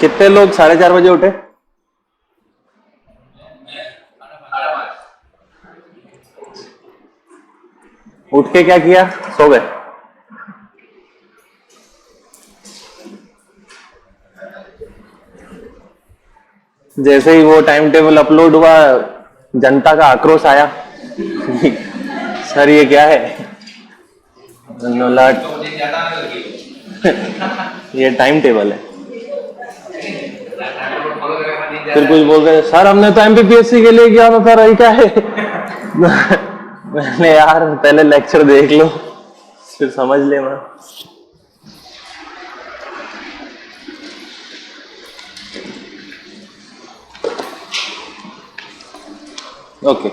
कितने लोग 4:30 बजे उठे? उठ के क्या किया? सो गए? जैसे ही वो टाइम टेबल अपलोड हुआ, जनता का आक्रोश आया। सर ये क्या है? नोलाट ये टाइम टेबल है। फिर कुछ बोल रहे सर हमने तो एमपीपीएससी के लिए किया था सर, यही क्या है? मैंने यार पहले लेक्चर देख लो फिर समझ लेना। ओके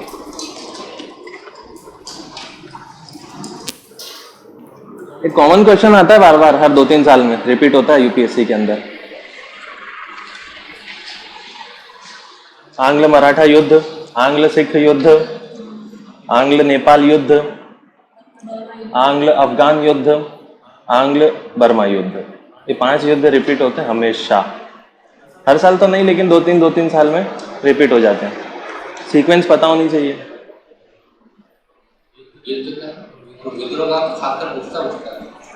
एक कॉमन क्वेश्चन आता है बार बार, हर 2-3 साल में रिपीट होता है यूपीएससी के अंदर। आंग्ल मराठा युद्ध, आंग्ल सिख युद्ध, आंग्ल नेपाल युद्ध, आंग्ल अफगान युद्ध, आंग्ल बर्मा युद्ध। ये 5 युद्ध रिपीट होते हैं हमेशा। हर साल तो नहीं, लेकिन 2-3 साल में रिपीट हो जाते हैं। सीक्वेंस पता होनी चाहिए।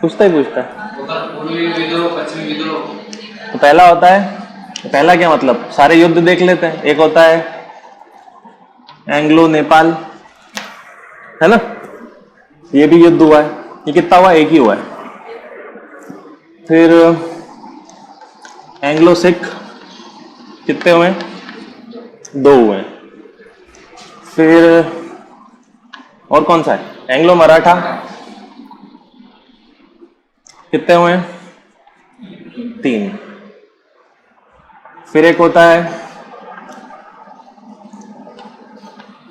पूछता ही पूछता है। तो पहला होता है, पहला क्या मतलब, सारे युद्ध देख लेते हैं। एक होता है एंग्लो नेपाल, है ना, ये भी युद्ध हुआ है। ये कितना हुआ? एक ही हुआ है। फिर एंग्लो सिख कितने हुए? 2 हुए। फिर और कौन सा है? एंग्लो मराठा कितने हुए? 3। फिर एक होता है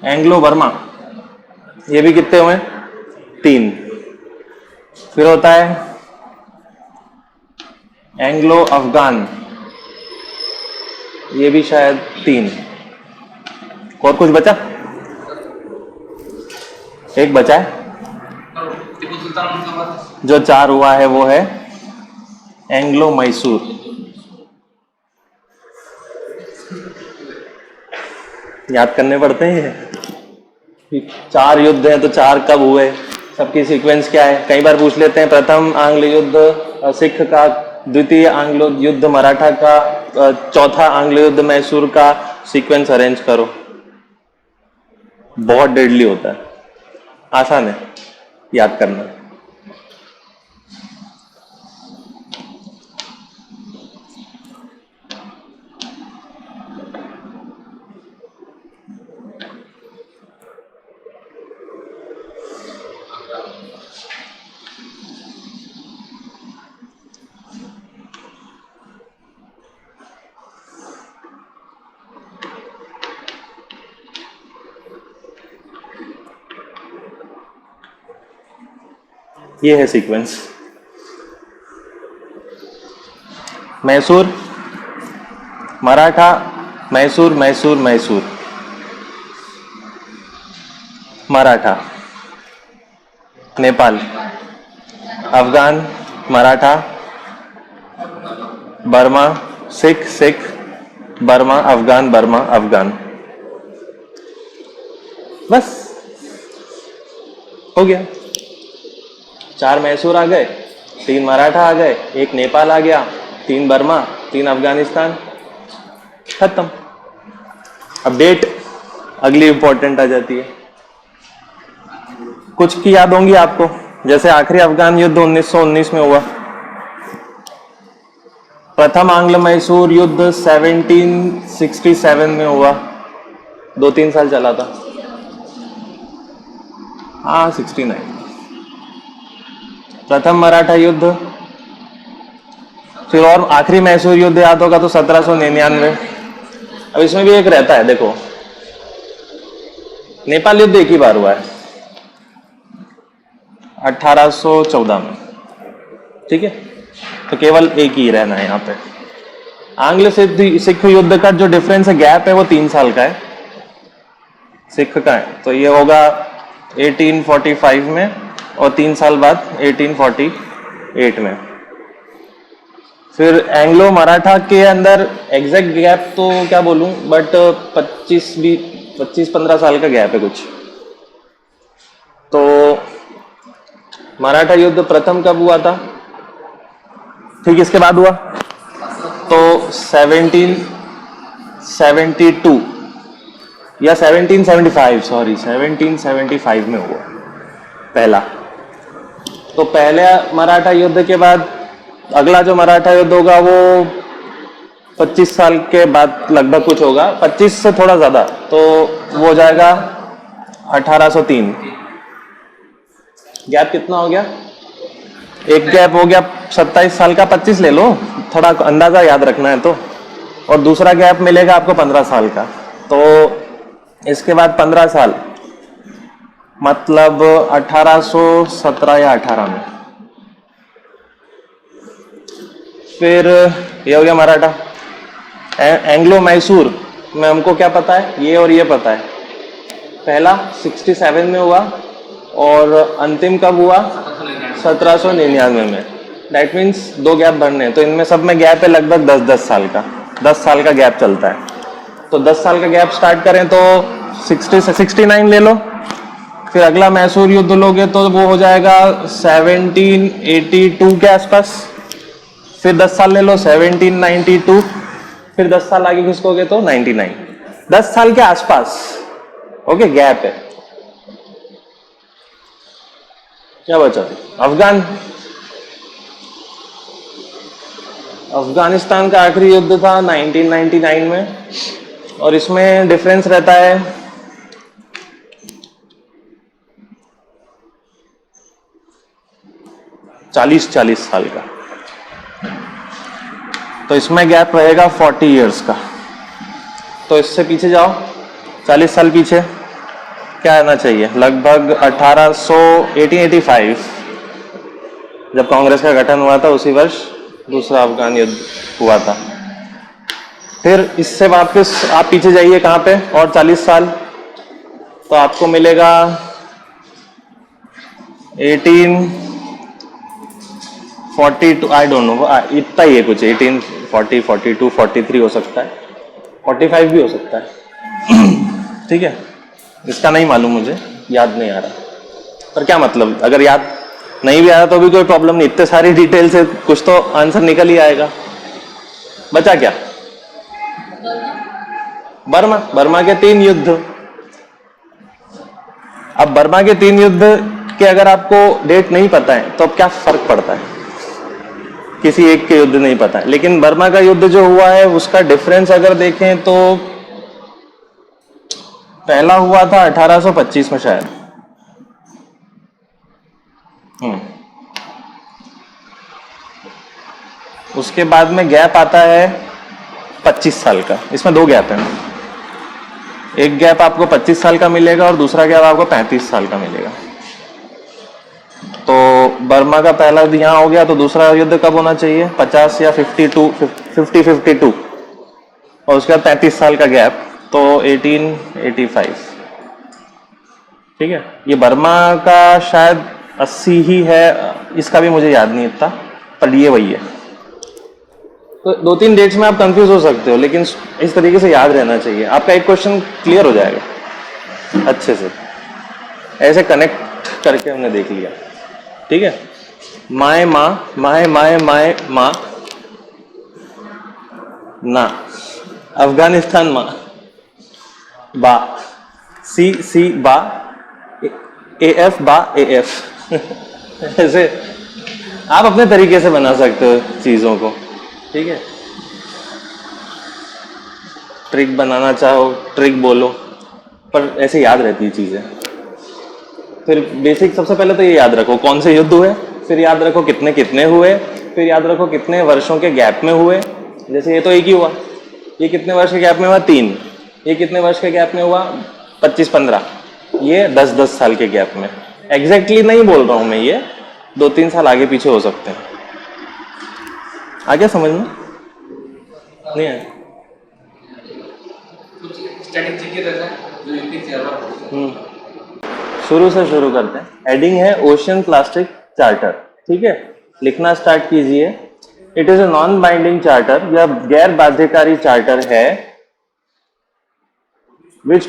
एंग्लो बर्मा, ये भी कितने हुए? 3। फिर होता है एंग्लो अफगान, ये भी शायद 3। और कुछ बचा? एक बचा है। जो 4 हुआ है वो है एंग्लो मैसूर। याद करने पड़ते हैं। 4 युद्ध हैं तो 4 कब हुए, सबकी सीक्वेंस क्या है। कई बार पूछ लेते हैं प्रथम आंग्ल युद्ध सिख का, द्वितीय आंग्ल युद्ध मराठा का, चौथा आंग्ल युद्ध मैसूर का। सीक्वेंस अरेंज करो। बहुत डेडली होता है, आसान है याद करना। ये है sequence. Mysore, Maratha, Mysore, Mysore, Mysore, Maratha, Nepal, Afghan, Maratha, Burma, Sikh, Sikh, Burma, Afghan, Burma, Afghan. बस हो गया। 4 मैसूर आ गए, 3 मराठा आ गए, 1 नेपाल आ गया, 3 बर्मा, 3 अफगानिस्तान, खत्म। अब डेट अगली इंपॉर्टेंट आ जाती है। कुछ की याद होंगी आपको, जैसे आखिरी अफगान युद्ध 1919 में हुआ। प्रथम आंग्ल मैसूर युद्ध 1767 में हुआ, 2-3 साल चला था। हाँ 69। प्रथम मराठा युद्ध, फिर और आखिरी मैसूर युद्ध याद होगा तो 1799। अब इसमें भी एक रहता है, देखो नेपाल युद्ध एक ही बार हुआ है 1814 में, ठीक है, तो केवल एक ही रहना है यहाँ पे। आंग्ल सिख युद्ध का जो डिफरेंस है, गैप है, वो 3 साल का है, सिख का है, तो ये होगा 1845 में और 3 साल बाद 1848 में। फिर एंग्लो मराठा के अंदर एग्जैक्ट गैप तो क्या बोलूं, बट 25-15 साल का गैप है कुछ। तो मराठा युद्ध प्रथम कब हुआ था, ठीक इसके बाद हुआ, तो 1772 या 1775, सॉरी 1775 में हुआ पहला। तो पहले मराठा युद्ध के बाद अगला जो मराठा युद्ध होगा वो 25 साल के बाद लगभग कुछ होगा, 25 से थोड़ा ज्यादा, तो वो हो जाएगा 1803। गैप कितना हो गया, एक गैप हो गया 27 साल का, 25 ले लो, थोड़ा अंदाजा याद रखना है तो, और दूसरा गैप मिलेगा आपको 15 साल का। तो इसके बाद 15 साल मतलब 1817 या 18 में। फिर ये हो गया मराठा। एंग्लो मैसूर में हमको क्या पता है, ये और ये पता है। पहला 67 में हुआ और अंतिम कब हुआ, 1799 में। दैट मीन्स दो गैप भरने हैं, तो इनमें सब में गैप है लगभग 10-10 साल का, 10 साल का गैप चलता है। तो 10 साल का गैप स्टार्ट करें तो 60 से 69 ले लो। फिर अगला मैसूर युद्ध लोगे तो वो हो जाएगा 1782 के आसपास। फिर 10 साल ले लो 1792, फिर 10 साल आगे खिसकोगे तो 99, 10 साल के आसपास। ओके, गैप है। क्या बचा, अफगानिस्तान का आखिरी युद्ध था 1999 में, और इसमें डिफरेंस रहता है 40 साल का। तो इसमें गैप रहेगा 40 इयर्स का। तो इससे पीछे जाओ 40 साल पीछे, क्या आना चाहिए, लगभग 1885 जब कांग्रेस का गठन हुआ था, उसी वर्ष दूसरा अफगान युद्ध हुआ था। फिर इससे वापस आप पीछे जाइए कहाँ पे, और 40 साल, तो आपको मिलेगा 1842, आई डोंट नो, इतना ही है कुछ, 1840, 42, 43 हो सकता है, 45 भी हो सकता है। ठीक है, इसका नहीं मालूम, मुझे याद नहीं आ रहा, पर क्या मतलब, अगर याद नहीं भी आया तो भी कोई प्रॉब्लम नहीं, इतने सारी डिटेल से कुछ तो आंसर निकल ही आएगा। बचा क्या, बर्मा के 3 युद्ध। अब बर्मा के 3 युद्ध के अगर आपको डेट नहीं पता है तो अब क्या फर्क पड़ता है, किसी एक के युद्ध नहीं पता है। लेकिन बर्मा का युद्ध जो हुआ है उसका डिफरेंस अगर देखें तो पहला हुआ था 1825 में शायद, उसके बाद में गैप आता है 25 साल का। इसमें 2 गैप है, एक गैप आपको 25 साल का मिलेगा और दूसरा गैप आपको 35 साल का मिलेगा। तो बर्मा का पहला यहाँ हो गया, तो दूसरा युद्ध कब होना चाहिए, 50 या 52, और उसके बाद 35 साल का गैप, तो 1885। ठीक है, ये बर्मा का शायद 80 ही है, इसका भी मुझे याद नहीं इतना, पर ये वही है। तो 2-3 डेट्स में आप कंफ्यूज हो सकते हो, लेकिन इस तरीके से याद रहना चाहिए, आपका एक क्वेश्चन क्लियर हो जाएगा अच्छे से। ऐसे कनेक्ट करके हमने देख लिया। ठीक है, माए माँ, माए माए माए माँ ना, अफगानिस्तान माँ, बा, सी बा, AF बा AF। ऐसे आप अपने तरीके से बना सकते हो चीजों को। ठीक है, ट्रिक बनाना चाहो ट्रिक बोलो, पर ऐसे याद रहती है चीजें। फिर बेसिक सबसे पहले तो ये याद रखो कौन से युद्ध हुए, फिर याद रखो कितने कितने हुए, फिर याद रखो कितने वर्षों के गैप में हुए। जैसे ये तो एक ही हुआ, ये कितने वर्ष के गैप में हुआ, 3। ये कितने वर्ष के गैप में हुआ, 25-15। ये 10-10 साल के गैप में। एग्जैक्टली नहीं बोल रहा हूं मैं, ये 2-3 साल आगे पीछे हो सकते हैं। आगे समझ में नहीं आया, शुरू से शुरू करते हैं। हेडिंग है ओशियन प्लास्टिक चार्टर। ठीक है, लिखना स्टार्ट कीजिए। It is a non binding charter, यह गैर बाध्यकारी चार्टर है, which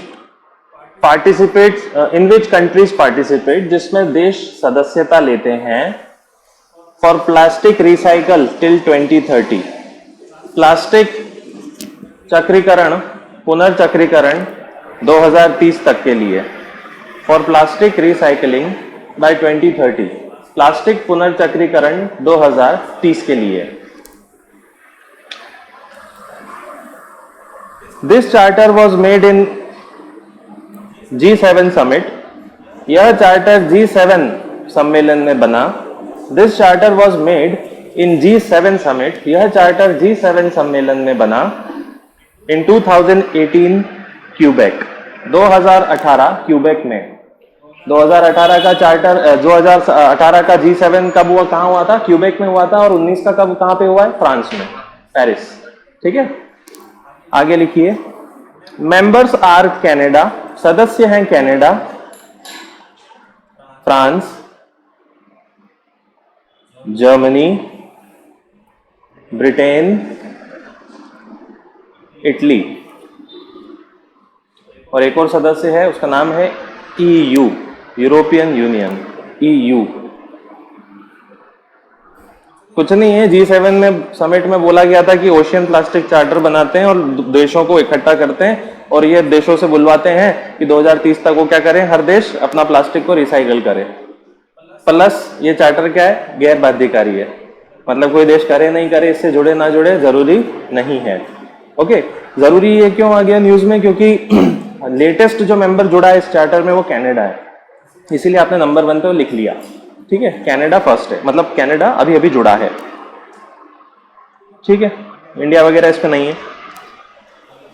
participates in which countries participate, जिसमें देश सदस्यता लेते हैं, for plastic recycle till 2030, plastic चक्रीकरण पुनर्चक्रीकरण 2030 तक के लिए, for plastic recycling by 2030, plastic पुनर्चक्रीकरण 2030 के लिए। This charter was made in G7 summit, यह चार्टर G7 सम्मेलन में बना। This charter was made in G7 summit, यह चार्टर G7 सम्मेलन में बना इन 2018 क्यूबेक, 2018 क्यूबेक में। 2018 का चार्टर 2018 का G7 कब हुआ, कहाँ हुआ था? क्यूबेक में हुआ था। और 19 का कब, कहाँ पे हुआ है? फ्रांस में, पेरिस। ठीक है, आगे लिखिए। मेंबर्स आर कनाडा, सदस्य हैं Canada, France, Germany, Britain, Italy, और एक और सदस्य है, उसका नाम है EU, यूरोपियन यूनियन, EU। कुछ नहीं है, G7 में समिट में बोला गया था कि ओशियन प्लास्टिक चार्टर बनाते हैं और देशों को इकट्ठा करते हैं, और ये देशों से बुलवाते हैं कि 2030 तक वो क्या करें, हर देश अपना प्लास्टिक को रिसाइकल करे। प्लस ये चार्टर क्या है? गैर बाध्यकारी है, मतलब कोई देश करे नहीं करे, इससे जुड़े ना जुड़े जरूरी नहीं है। ओके, जरूरी ये क्यों आ गया न्यूज में? क्योंकि लेटेस्ट जो मेंबर जुड़ा है इस चार्टर में वो कनाडा है, इसीलिए आपने नंबर 1 पे लिख लिया। ठीक है, कनाडा फर्स्ट है, मतलब कनाडा अभी अभी जुड़ा है। ठीक है, इंडिया वगैरह इस पे नहीं है।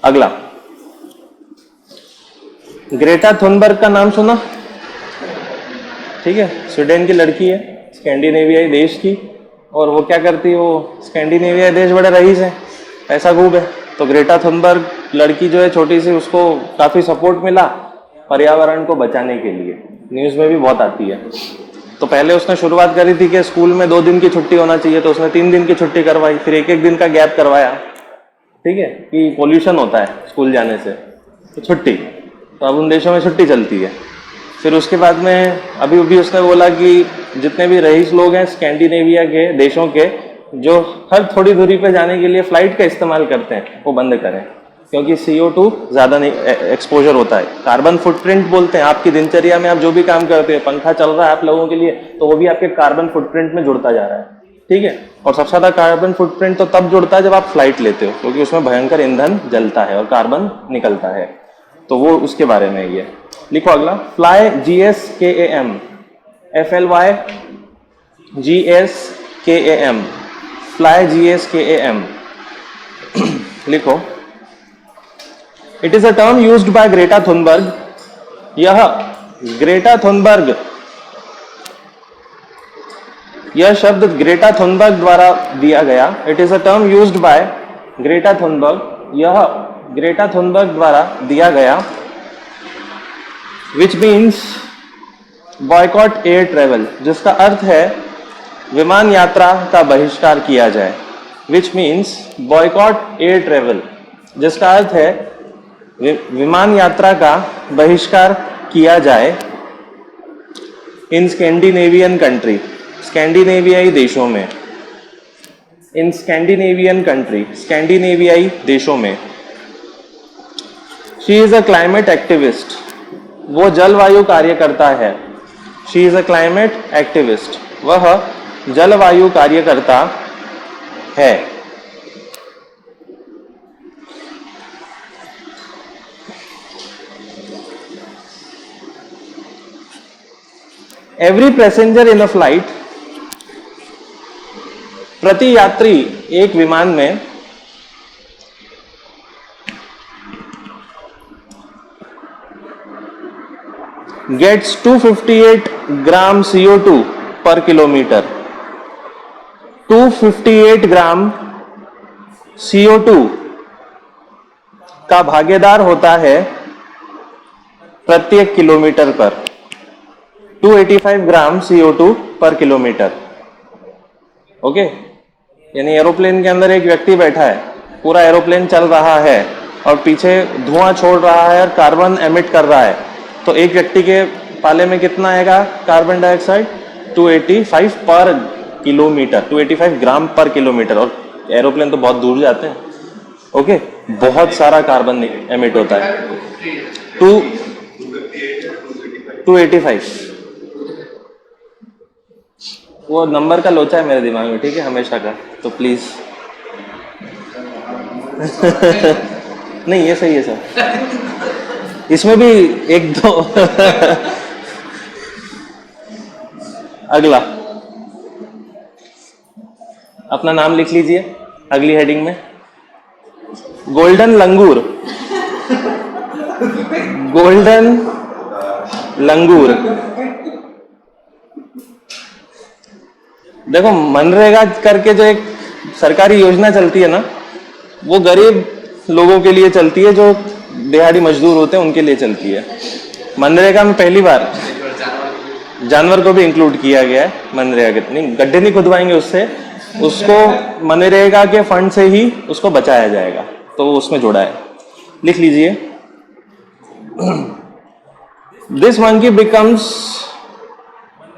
अगला, ग्रेटा थुनबर्ग का नाम सुना? ठीक है, स्वीडन की लड़की है, स्कैंडिनेवियाई देश की, और वो क्या करती है, वो स्कैंडिनेवियाई देश बड़े रईस हैं, पैसा खूब है। तो ग्रेटा थुनबर्ग लड़की जो है छोटी सी, उसको काफी सपोर्ट मिला पर्यावरण को बचाने के लिए, न्यूज में भी बहुत आती है। तो पहले उसने शुरुआत करी थी कि स्कूल में 2 दिन की छुट्टी होना चाहिए, तो उसने 3 दिन की छुट्टी करवाई, फिर 1-1 दिन का गैप करवाया। ठीक है, कि पोल्यूशन होता है स्कूल जाने से, तो छुट्टी, तो अब उन देशों में छुट्टी चलती है। फिर उसके बाद में अभी भी उसने बोला कि जितने भी रईस लोग हैं स्कैंडिनेविया के देशों के, जो हर थोड़ी दूरी पे जाने के लिए फ्लाइट का इस्तेमाल करते हैं, वो बंद करें, क्योंकि CO2 ज़्यादा नहीं एक्सपोजर होता है। कार्बन फुटप्रिंट बोलते हैं, आपकी दिनचर्या में आप जो भी काम करते हैं, पंखा चल रहा है आप लोगों के लिए, तो वो भी आपके कार्बन फुटप्रिंट में जुड़ता जा रहा है। ठीक है, और सबसे ज़्यादा कार्बन फुटप्रिंट तो तब जुड़ता है जब आप फ्लाइट लेते हो, क्योंकि उसमें भयंकर ईंधन जलता है और कार्बन निकलता है। तो वो उसके बारे में ये लिखो। अगला, fly GSKAM, FLY GSKAM, fly GSKAM लिखो। It is a term used by Greta Thunberg, यह ग्रेटा थुनबर्ग, यह शब्द ग्रेटा थुनबर्ग द्वारा दिया गया। It is a term used by Greta Thunberg, यह ग्रेटा थुनबर्ग द्वारा दिया गया, which means boycott air travel, जिसका अर्थ है विमान यात्रा का बहिष्कार किया जाए। Which means boycott air travel, जिसका अर्थ है विमान यात्रा का बहिष्कार किया जाए। इन स्कैंडिनेवियन कंट्री, स्कैंडिनेवियाई देशों में, इन स्कैंडिनेवियन कंट्री, स्कैंडिनेवियाई देशों में। She is a climate activist, वो जलवायु कार्यकर्ता है। She is a climate activist, वह जलवायु कार्यकर्ता है। Every passenger in a flight, प्रति यात्री एक विमान में गेट्स 258 ग्राम CO2 पर किलोमीटर। 258 ग्राम CO2 का भागीदार होता है प्रत्येक किलोमीटर पर। 285 ग्राम CO2 पर किलोमीटर। ओके, यानी एरोप्लेन के अंदर एक व्यक्ति बैठा है, पूरा एरोप्लेन चल रहा है और पीछे धुआं छोड़ रहा है और कार्बन एमिट कर रहा है, तो एक व्यक्ति के पाले में कितना आएगा कार्बन डाइऑक्साइड? 285 पर किलोमीटर, 285 ग्राम पर किलोमीटर। और एरोप्लेन तो बहुत दूर जाते हैं, ओके, बहुत सारा कार्बन एमिट होता है। 285 वो नंबर का लोचा है मेरे दिमाग में, ठीक है, हमेशा का, तो प्लीज नहीं ये सही है सर, इसमें भी एक दो अगला अपना नाम लिख लीजिए अगली हेडिंग में, गोल्डन लंगूर। गोल्डन लंगूर, देखो मनरेगा करके जो एक सरकारी योजना चलती है ना, वो गरीब लोगों के लिए चलती है, जो दिहाड़ी मजदूर होते हैं उनके लिए चलती है। मनरेगा में पहली बार जानवर को भी इंक्लूड किया गया है। मनरेगा के नहीं, गड्ढे नहीं खुदवाएंगे उससे, उसको मनरेगा के फंड से ही उसको बचाया जाएगा, तो वो उसमें जोड़ा है। लिख लीजिए, this monkey becomes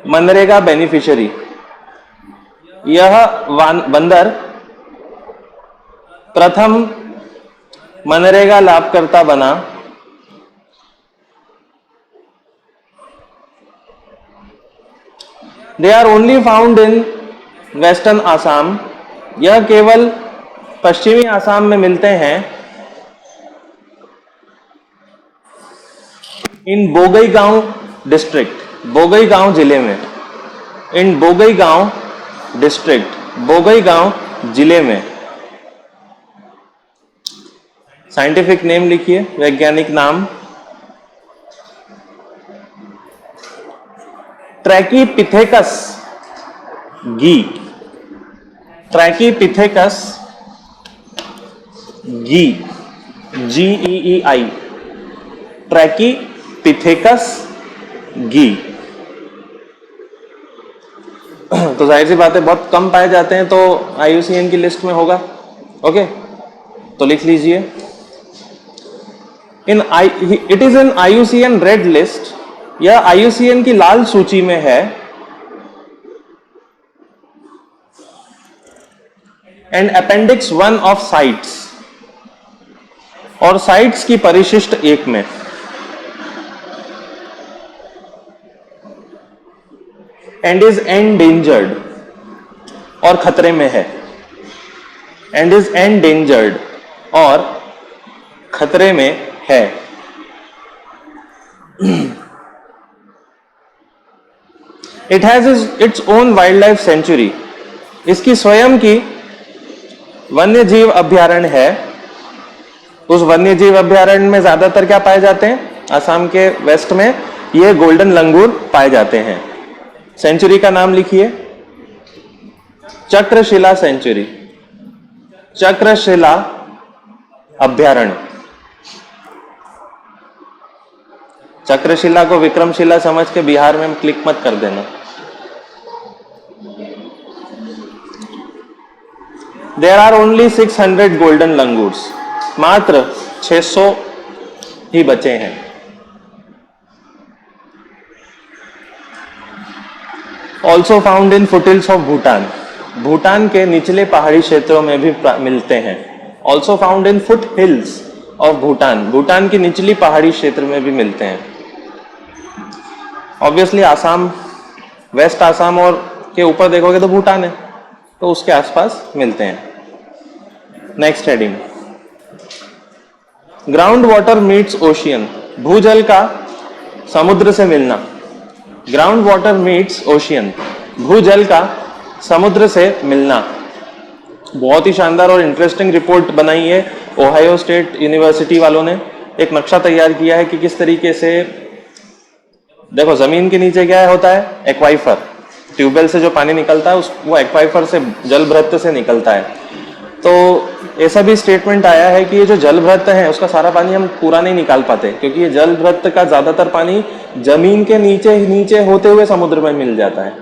MNREGA beneficiary. यह बंदर प्रथम मनरेगा लाभकर्ता बना। They are only found in western Assam. यह केवल पश्चिमी आसाम में मिलते हैं। इन बोगईगांव डिस्ट्रिक्ट, बोगईगांव जिले में, इन बोगईगांव डिस्ट्रिक्ट, बोगईगांव जिले में। साइंटिफिक नेम लिखिए, वैज्ञानिक नाम ट्रैकीपिथेकस गी, ट्रैकीपिथेकस गी, GEEI, ट्रैकीपिथेकस गी। तो जाहिर सी बात है बहुत कम पाए जाते हैं, तो IUCN की लिस्ट में होगा, ओके, तो लिख लीजिए, it is in IUCN red list. यह IUCN की लाल सूची में है। एंड अपेंडिक्स 1 ऑफ साइट्स, और साइट्स की परिशिष्ट 1 में। एंड इज एंडेंजर्ड, और खतरे में है। एंड इज एंडेंजर्ड, और खतरे में है। It has its own wild life sanctuary. इसकी स्वयं की वन्य जीव अभ्यारण्य है। उस वन्य जीव अभ्यारण्य में ज्यादातर क्या पाए जाते हैं? असम के वेस्ट में ये गोल्डन लंगूर पाए जाते हैं। सेंचुरी का नाम लिखिए, चक्रशिला सेंचुरी, चक्रशिला अभ्यारण्य। चक्रशिला को विक्रमशिला समझ के बिहार में क्लिक मत कर देना। There are only 600 golden langurs, मात्र 600 ही बचे हैं। Also found in foothills of Bhutan, Bhutan के निचले पहाड़ी क्षेत्रों में भी मिलते हैं। Also found in foot hills of Bhutan, Bhutan की निचली पहाड़ी क्षेत्र में भी मिलते हैं। ऑब्वियसली आसाम, वेस्ट आसाम और के ऊपर देखोगे तो भूटान है, तो उसके आसपास मिलते हैं। Next heading, ground water meets ocean, भूजल का समुद्र से मिलना। ग्राउंड वाटर मीट्स ओशियन, भूजल का समुद्र से मिलना। बहुत ही शानदार और इंटरेस्टिंग रिपोर्ट बनाई है ओहायो स्टेट यूनिवर्सिटी वालों ने। एक नक्शा तैयार किया है कि किस तरीके से, देखो जमीन के नीचे क्या होता है? एक्वाइफर, ट्यूबवेल से जो पानी निकलता है वो एक्वाइफर से, जलभृत से निकलता है। तो ऐसा भी स्टेटमेंट आया है कि ये जो जलभृत है उसका सारा पानी हम पूरा नहीं निकाल पाते, क्योंकि ये जलभृत का ज्यादातर पानी जमीन के नीचे नीचे होते हुए समुद्र में मिल जाता है।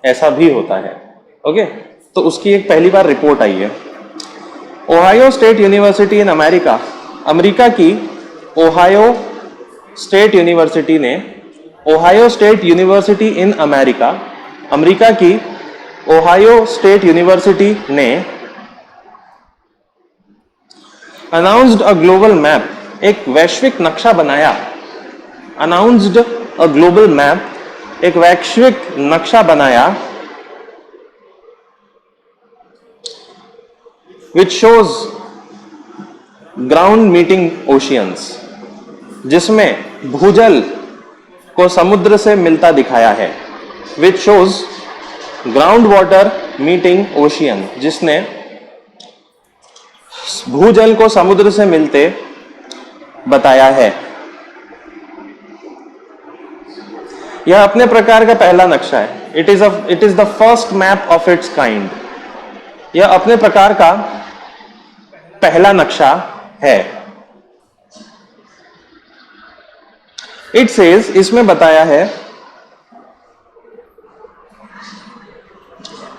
ऐसा भी होता है, ओके। तो उसकी एक पहली बार रिपोर्ट आई है। Ohio state university in America, America की ओहायो स्टेट यूनिवर्सिटी ने, Ohio state university in America, America की ओहायो स्टेट यूनिवर्सिटी ने अनाउंस्ड अ ग्लोबल मैप, एक वैश्विक नक्शा बनाया। अनाउंस्ड अ ग्लोबल मैप, एक वैश्विक नक्शा बनाया, which shows ground meeting oceans, जिसमें भूजल को समुद्र से मिलता दिखाया है। Which shows ground water meeting ocean, जिसने भूजल को समुद्र से मिलते बताया है। यह अपने प्रकार का पहला नक्शा है। It is the first map of its kind. यह अपने प्रकार का पहला नक्शा है। इट सेज, इसमें बताया है,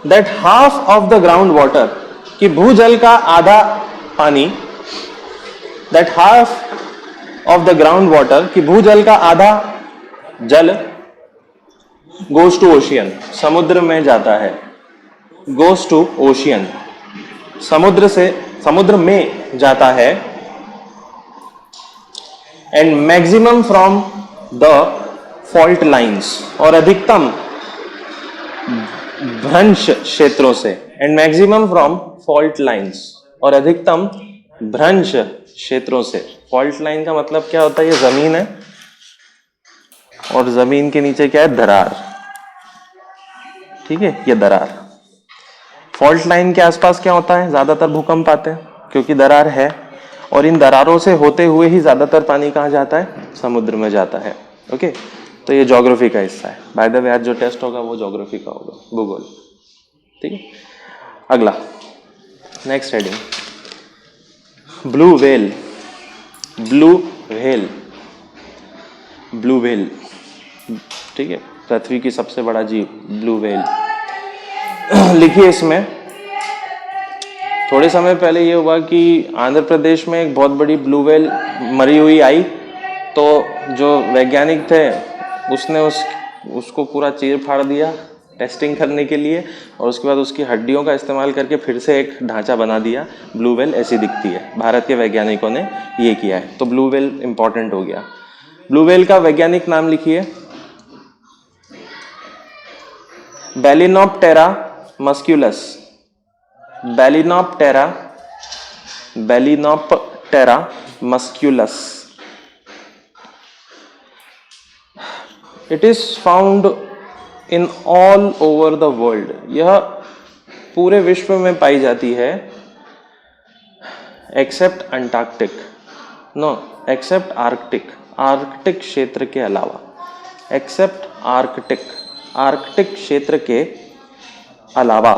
that half of the ground water, कि भूजल का आधा पानी, that half of the ground water, कि भूजल का आधा जल, गोज टू ओशियन, समुद्र में जाता है। गोज टू ओशियन, समुद्र में जाता है। And maximum from the fault lines, और अधिकतम भ्रंश क्षेत्रों से। And maximum from fault lines, और अधिकतम भ्रंश क्षेत्रों से। फॉल्ट लाइन का मतलब क्या होता है? ये जमीन है और जमीन के नीचे क्या है? दरार। ठीक है, ये दरार। फॉल्ट लाइन के आसपास क्या होता है? ज्यादातर भूकंप आते हैं, क्योंकि दरार है, और इन दरारों से होते हुए ही ज्यादातर पानी कहाँ जाता है? समुद्र में जाता है। ओके, तो ये ज्योग्राफी का हिस्सा है। बाय द वे, आज जो टेस्ट होगा वो ज्योग्राफी का होगा, भूगोल। ठीक है, अगला next heading, blue whale. Blue whale, blue whale, ठीक है, पृथ्वी की सबसे बड़ा जीव ब्लू व्हेल। लिखिए इसमें, थोड़े समय पहले ये हुआ कि आंध्र प्रदेश में एक बहुत बड़ी ब्लू व्हेल मरी हुई आई, तो जो वैज्ञानिक थे उसने उसको पूरा चीर फाड़ दिया टेस्टिंग करने के लिए, और उसके बाद उसकी हड्डियों का इस्तेमाल करके फिर से एक ढांचा बना दिया। ब्लू व्हेल ऐसी दिखती है। भारत के वैज्ञानिकों ने ये किया है, तो ब्लू व्हेल इंपॉर्टेंट हो गया। ब्लू व्हेल का वैज्ञानिक नाम लिखिए, Balaenoptera musculus. Balaenoptera musculus. It is found in all over the world. यह पूरे विश्व में पाई जाती है, except Antarctic, no except Arctic, Arctic क्षेत्र के अलावा, एक्सेप्ट आर्कटिक, आर्कटिक क्षेत्र के अलावा।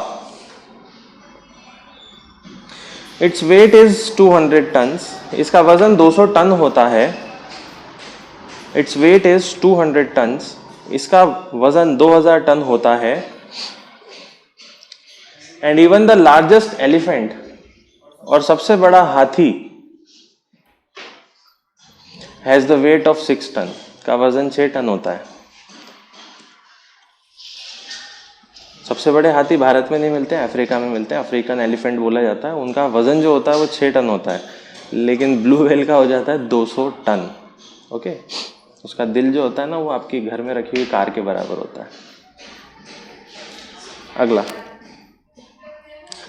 इट्स वेट इज 200 टन्स, इसका वजन 200 टन होता है। इट्स वेट इज 200 टन्स, इसका वजन 2000 टन होता है। And even the largest elephant, और सबसे बड़ा हाथी, has the weight of 6 ton, का वजन 6 टन होता है। सबसे बड़े हाथी भारत में नहीं मिलते, अफ्रीका में मिलते हैं। अफ्रीकन एलिफेंट बोला जाता है। उनका वजन जो होता है वो 6 टन होता है, लेकिन ब्लू व्हेल का हो जाता है 200 टन। ओके, उसका दिल जो होता है ना, वो आपकी घर में रखी हुई कार के बराबर होता है। अगला,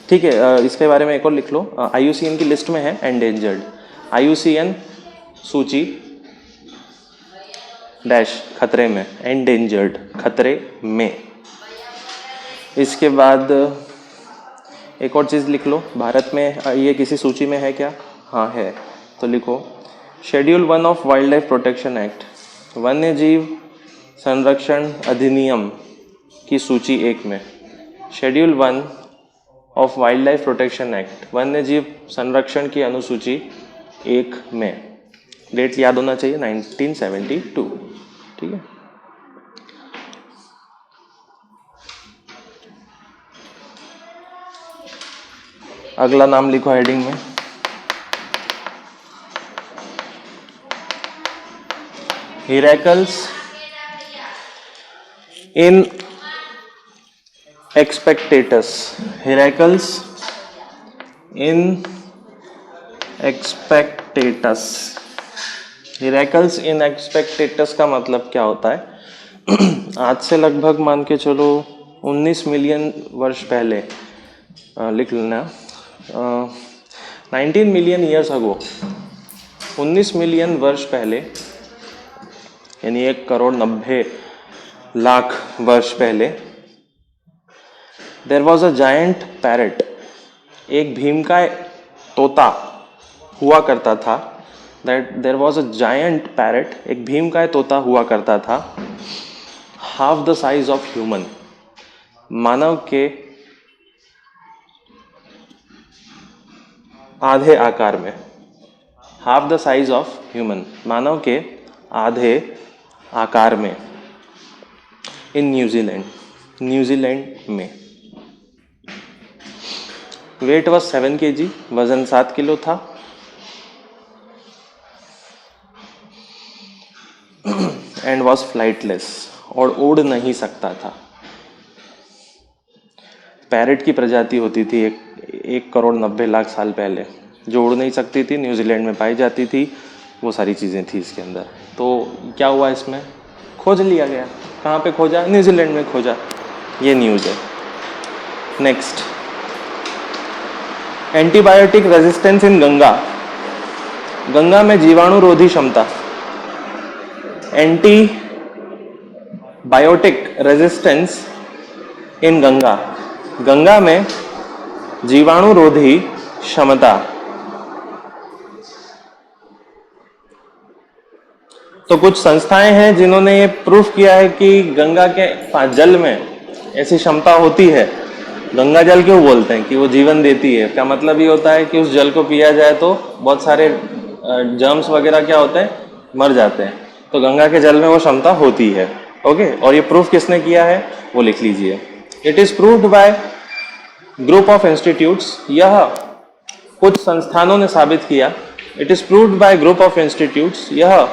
ठीक है, इसके बारे में एक और लिख लो। IUCN की लिस्ट में है एंडेंजर्ड। IUCN सूची डैश खतरे में, एंडेंजर्ड खतरे में। इसके बाद एक और चीज़ लिख लो, भारत में ये किसी सूची में है क्या? हाँ है, तो लिखो schedule 1 of wild life protection act, वन्य जीव संरक्षण अधिनियम की सूची 1 में। Schedule 1 of wild life protection act, वन्य जीव संरक्षण की अनुसूची 1 में। डेट याद होना चाहिए, 1972। ठीक है, अगला नाम लिखो हेडिंग में, हिरैकल्स इन एक्सपेक्टेटस। हिरैकल्स इन एक्सपेक्टेटस। हिरैकल्स इन एक्सपेक्टेटस का मतलब क्या होता है? आज से लगभग मान के चलो 19 मिलियन वर्ष पहले, लिख लेना, 19 मिलियन ईयर्स अगो, 19 मिलियन वर्ष पहले, यानी 1,90,00,000 वर्ष पहले, there was a giant parrot, एक भीमकाय तोता हुआ करता था। That there was a giant parrot, एक भीमकाय तोता हुआ करता था, half the size of human, मानव के आधे आकार में, half the size of human, मानव के आधे आकार में, इन न्यूजीलैंड, न्यूजीलैंड में। वेट वॉज 7 kg, वजन 7 किलो था। एंड वॉज फ्लाइटलेस, और उड़ नहीं सकता था। पैरेट की प्रजाति होती थी 1,90,00,000 साल पहले, जो उड़ नहीं सकती थी, न्यूजीलैंड में पाई जाती थी, वो सारी चीज़ें थी इसके अंदर। तो क्या हुआ, इसमें खोज लिया गया। कहाँ पे खोजा? न्यूजीलैंड में खोजा। ये न्यूज़ है। Next, antibiotic resistance in Ganga. Ganga में जीवाणुरोधी क्षमता, antibiotic resistance in Ganga, Ganga में जीवाणुरोधी क्षमता। तो कुछ संस्थाएं हैं जिन्होंने ये प्रूफ किया है कि गंगा के जल में ऐसी क्षमता होती है। गंगा जल क्यों बोलते हैं कि वो जीवन देती है? क्या मतलब ये होता है कि उस जल को पिया जाए तो बहुत सारे जर्म्स वगैरह क्या होते हैं, मर जाते हैं। तो गंगा के जल में वो क्षमता होती है। ओके, और ये प्रूफ किसने किया है वो लिख लीजिए। It is proved bye group of institutes, यह कुछ संस्थानों ने साबित किया। It is proved bye group of institutes, यह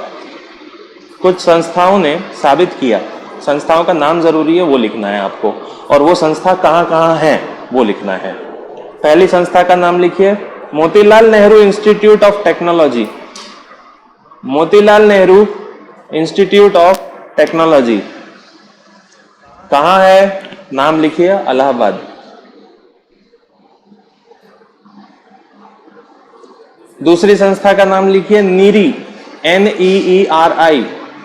कुछ संस्थाओं ने साबित किया। संस्थाओं का नाम जरूरी है, वो लिखना है आपको, और वो संस्था कहाँ कहाँ है वो लिखना है। पहली संस्था का नाम लिखिए, Motilal Nehru institute of technology. Motilal Nehru institute of technology कहाँ है? नाम लिखिए, इलाहाबाद। दूसरी संस्था का नाम लिखिए, NEERI, NEERI,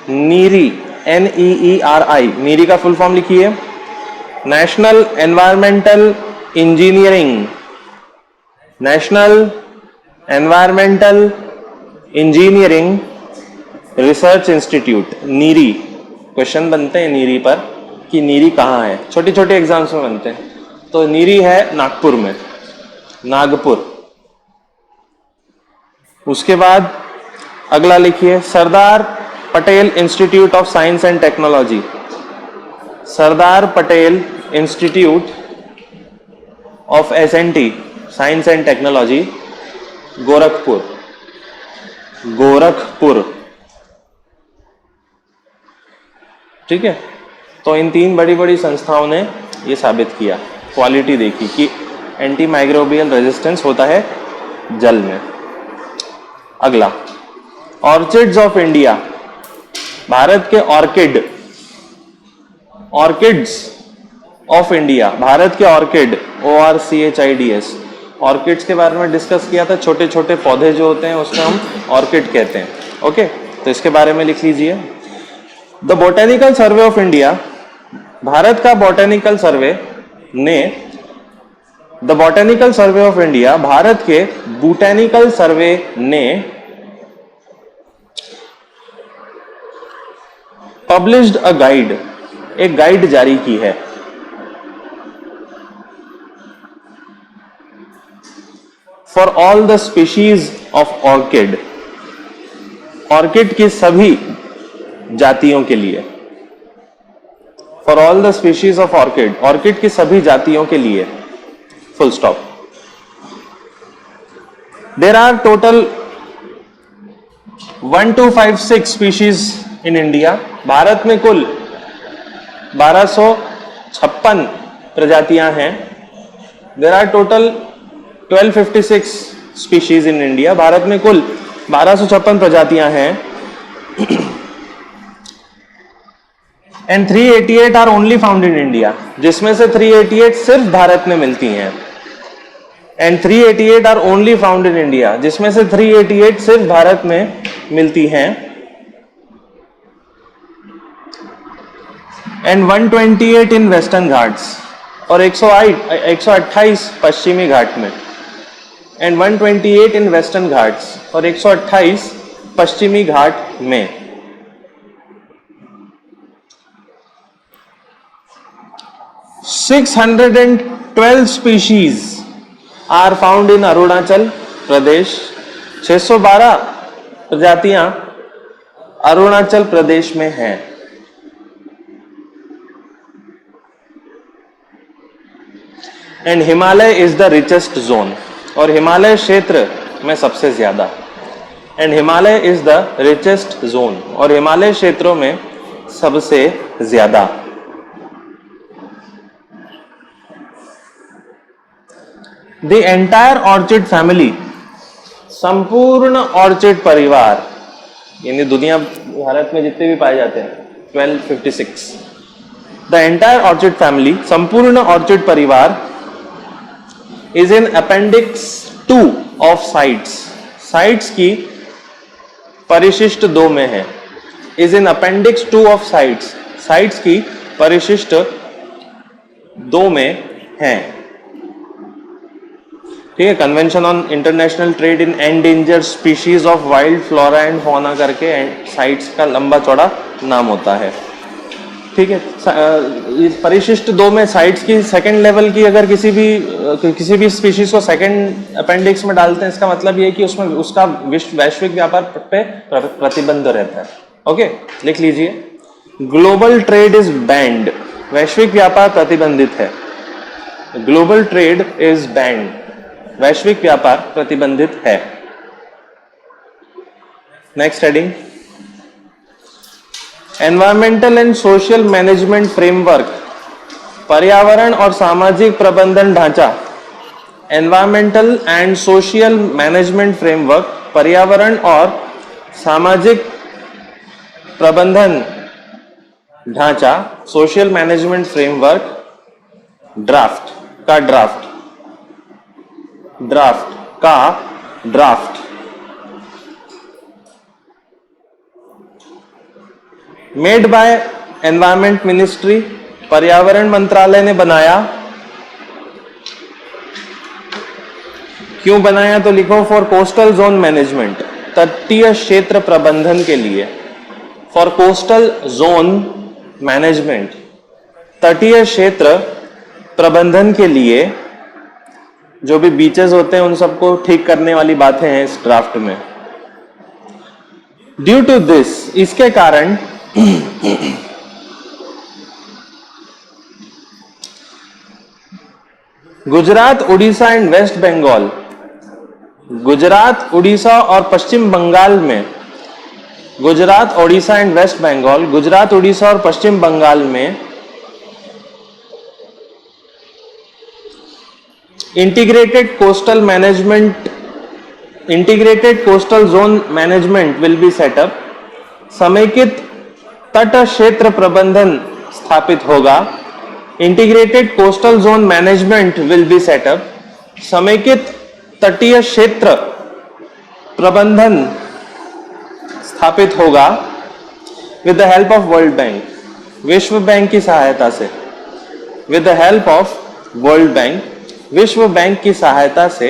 NEERI, NEERI। NEERI का फुल फॉर्म लिखिए, national environmental engineering, national environmental engineering research institute, NEERI. Question बनते हैं नीरी पर कि नीरी कहाँ है, छोटे छोटे एग्जाम्स में बनते हैं। तो नीरी है नागपुर में, नागपुर। उसके बाद अगला लिखिए, Sardar Patel institute of science and technology, Sardar Patel institute of SNT, science and technology, Gorakhpur, Gorakhpur. ठीक है, तो इन तीन बड़ी बड़ी संस्थाओं ने ये साबित किया, क्वालिटी देखी कि एंटी माइक्रोबियल रेजिस्टेंस होता है जल में। अगला, ऑर्चिड्स ऑफ इंडिया, भारत के ऑर्किड, ऑर्किड्स ऑफ इंडिया, भारत के ऑर्किड, ORCHIDS। ऑर्किड्स के बारे में डिस्कस किया था, छोटे छोटे पौधे जो होते हैं उसको हम ऑर्किड कहते हैं। ओके, तो इसके बारे में लिख लीजिए। The botanical survey of India, भारत का बोटेनिकल सर्वे ने, the botanical survey of India, भारत के बोटेनिकल सर्वे ने पब्लिश्ड अ गाइड, एक गाइड जारी की है, for all the species of orchid, orchid की सभी जातियों के लिए, for all the species of orchid, orchid की सभी जातियों के लिए, full stop. There are total 1256 species in India. भारत में कुल 1256 प्रजातियां हैं। There are total 1256 species in India. भारत में कुल 1256 प्रजातियां हैं। And 388 are only found in India, जिसमें से 388 सिर्फ भारत में मिलती हैं। And 388 are only found in India, जिसमें से 388 सिर्फ भारत में मिलती हैं। एंड 128 इन वेस्टर्न घाट्स, और 128 पश्चिमी घाट में। एंड 128 इन वेस्टर्न घाट्स, और 128 पश्चिमी घाट में। $612 species are found in Arunachal Pradesh. 612 प्रजातियां अरुणाचल प्रदेश में हैं। And Himalaya is the richest zone, और हिमालय क्षेत्र में सबसे ज्यादा। And Himalaya is the richest zone, और हिमालय क्षेत्रों में सबसे ज्यादा। द एंटायर ऑर्चिड फैमिली, संपूर्ण ऑर्चिड परिवार, यानी दुनिया भारत में जितने भी पाए जाते हैं 1256। द एंटायर ऑर्चिड फैमिली, संपूर्ण ऑर्चिड परिवार, is in appendix 2 of sites. Sites की परिशिष्ट 2 में है। Is in appendix 2 of sites, sites की परिशिष्ट 2 में है। ठीक है, convention on international trade in endangered species of wild flora and fauna करके साइट्स का लंबा चौड़ा नाम होता है। ठीक है, परिशिष्ट 2 में साइट्स की सेकंड लेवल की अगर किसी भी स्पीशीज को सेकंड अपेंडिक्स में डालते हैं, इसका मतलब ये है कि उसमें उसका वैश्विक व्यापार पे प्रतिबंध रहता है। ओके, लिख लीजिए, ग्लोबल ट्रेड इज बैंड, वैश्विक व्यापार प्रतिबंधित है। ग्लोबल ट्रेड इज बैंड, वैश्विक व्यापार प्रतिबंधित है। Next heading, environmental and social management framework, पर्यावरण और सामाजिक प्रबंधन ढांचा। Environmental and social management framework, पर्यावरण और सामाजिक प्रबंधन ढांचा, social management framework, draft made by environment ministry, पर्यावरण मंत्रालय ने बनाया। क्यों बनाया तो लिखो, फॉर कोस्टल जोन मैनेजमेंट, तटीय क्षेत्र प्रबंधन के लिए। फॉर कोस्टल जोन मैनेजमेंट, तटीय क्षेत्र प्रबंधन के लिए। जो भी बीचेस होते हैं उन सबको ठीक करने वाली बातें हैं इस ड्राफ्ट में। ड्यू टू दिस, इसके कारण गुजरात, उड़ीसा एंड वेस्ट बंगाल, गुजरात, उड़ीसा और पश्चिम बंगाल में, गुजरात, उड़ीसा एंड वेस्ट बंगाल, गुजरात, उड़ीसा और पश्चिम बंगाल में integrated coastal zone management will be set up, समेकित तट क्षेत्र प्रबंधन स्थापित होगा। Integrated coastal zone management will be set up, समेकित तटीय क्षेत्र प्रबंधन स्थापित होगा। With the help of world bank, विश्व बैंक की सहायता से। With the help of world bank, विश्व बैंक की सहायता से।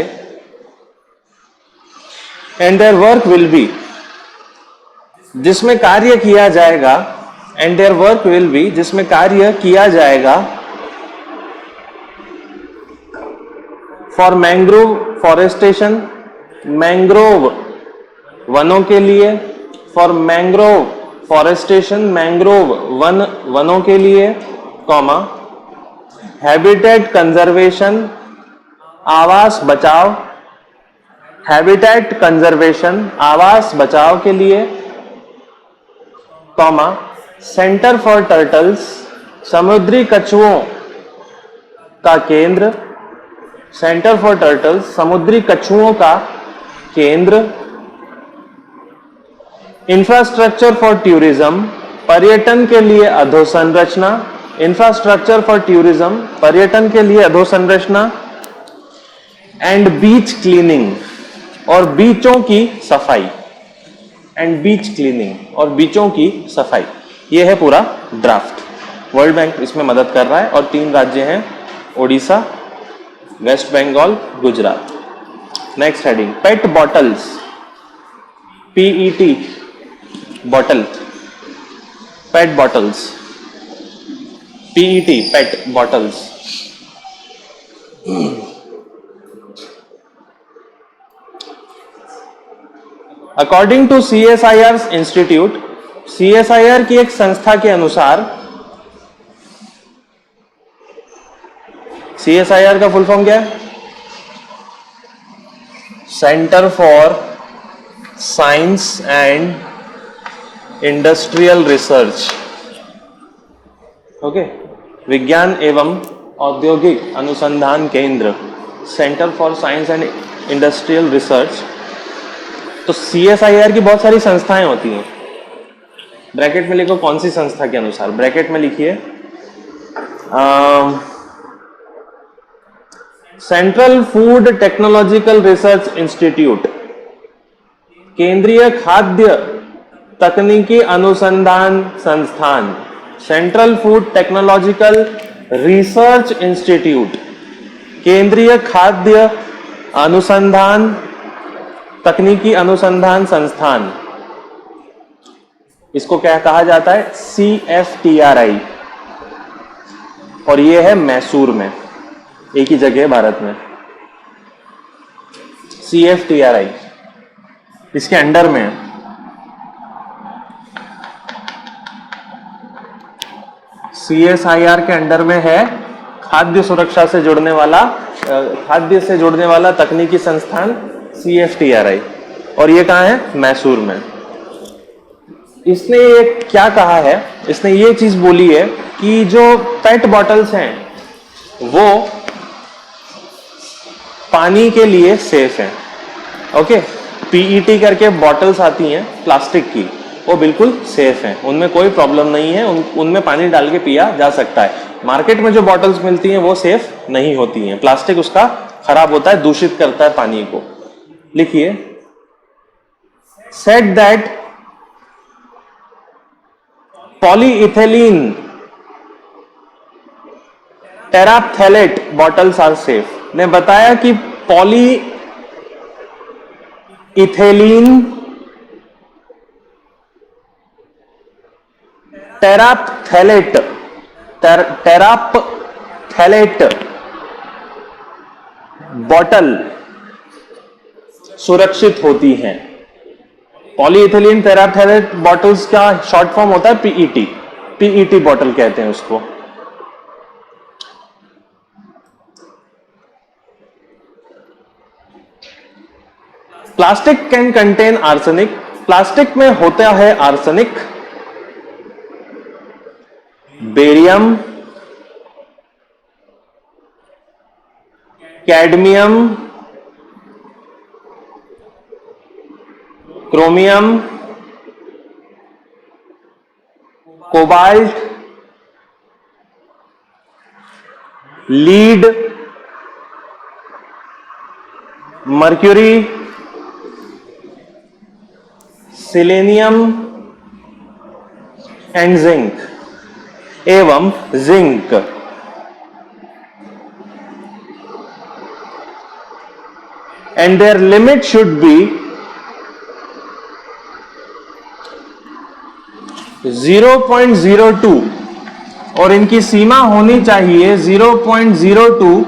And their work will be, जिसमें कार्य किया जाएगा। And their work will be, जिसमें कार्य किया जाएगा। फॉर मैंग्रोव फॉरेस्टेशन, मैंग्रोव वनों के लिए। फॉर मैंग्रोव फॉरेस्टेशन, मैंग्रोव वनों के लिए, कॉमा, हैबिटेट कंजर्वेशन, आवास बचाव, हैबिटेट कंजर्वेशन, आवास बचाव के लिए, कॉमा, सेंटर फॉर टर्टल्स, समुद्री कछुओं का केंद्र, सेंटर फॉर टर्टल्स, समुद्री कछुओं का केंद्र, इंफ्रास्ट्रक्चर फॉर टूरिज्म, पर्यटन के लिए अधोसंरचना, इंफ्रास्ट्रक्चर फॉर टूरिज्म, पर्यटन के लिए अधोसंरचना, एंड बीच क्लीनिंग, और बीचों की सफाई, एंड बीच क्लीनिंग, और बीचों की सफाई। यह है पूरा ड्राफ्ट। वर्ल्ड बैंक इसमें मदद कर रहा है और 3 राज्य हैं, Odisha, West Bengal, Gujarat. Next heading, PET bottles, PET bottle, PET bottles, PET PET bottles. According to CSIR institute, CSIR की एक संस्था के अनुसार, CSIR का फुल फॉर्म क्या है? Centre for science and industrial research. Okay, विज्ञान एवं औद्योगिक अनुसंधान केंद्र, centre for science and industrial research. तो CSIR की बहुत सारी संस्थाएं होती हैं। ब्रैकेट में लिखो कौन सी संस्था के अनुसार, ब्रैकेट में लिखिए central food technological research institute, केंद्रीय खाद्य तकनीकी अनुसंधान संस्थान, central food technological research institute, केंद्रीय खाद्य अनुसंधान तकनीकी अनुसंधान संस्थान। इसको क्या कहा जाता है? CFTRI, और ये है मैसूर में, एक ही जगह है भारत में। CFTRI इसके अंडर में है। CSIR के अंडर में है खाद्य सुरक्षा से जुड़ने वाला, खाद्य से जुड़ने वाला तकनीकी संस्थान CFTRI, और ये कहाँ है? मैसूर में। इसने ये क्या कहा है? इसने ये चीज बोली है कि जो पेट बॉटल्स हैं वो पानी के लिए सेफ हैं। ओके, PET करके बॉटल्स आती हैं प्लास्टिक की, वो बिल्कुल सेफ हैं, उनमें कोई प्रॉब्लम नहीं है, उनमें पानी डाल के पिया जा सकता है। मार्केट में जो बॉटल्स मिलती हैं वो सेफ नहीं होती हैं, प्लास्टिक उसका खराब होता है, दूषित करता है पानी को। लिखिए, said that polyethylene terephthalate bottles are safe. ने बताया कि पॉलीइथेलीन टेराप्थेलेट बॉटल सुरक्षित होती हैं। पॉलीइथिलीन टेराप्थेलेट बॉटल्स का शॉर्ट फॉर्म होता है PET, PET बॉटल कहते हैं उसको। Plastic can contain arsenic, plastic में होता है arsenic, barium, cadmium, chromium, cobalt, lead, mercury, selenium and zinc एवं zinc. And their limit should be 0.02, और इनकी सीमा होनी चाहिए 0.02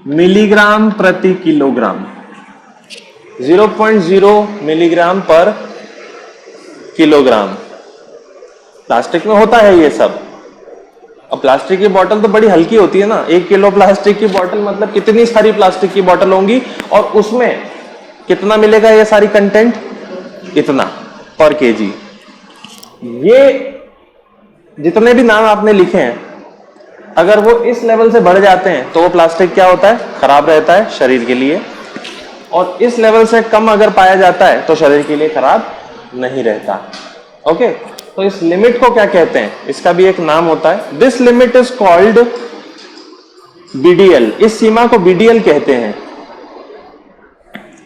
मिलीग्राम प्रति किलोग्राम, 0.0 मिलीग्राम पर किलोग्राम। प्लास्टिक में होता है ये सब। अब प्लास्टिक की बोतल तो बड़ी हल्की होती है ना, 1 किलो प्लास्टिक की बोतल मतलब कितनी सारी प्लास्टिक की बोतल होंगी, और उसमें कितना मिलेगा ये सारी कंटेंट, इतना पर केजी। ये जितने भी नाम आपने लिखे हैं, अगर वो इस लेवल से बढ़ जाते हैं तो वो प्लास्टिक क्या होता है, खराब रहता है शरीर के लिए, और इस लेवल से कम अगर पाया जाता है तो शरीर के लिए खराब नहीं रहता। ओके, तो इस लिमिट को क्या कहते हैं, इसका भी एक नाम होता है। This limit is called BDL. इस सीमा को बीडीएल कहते हैं।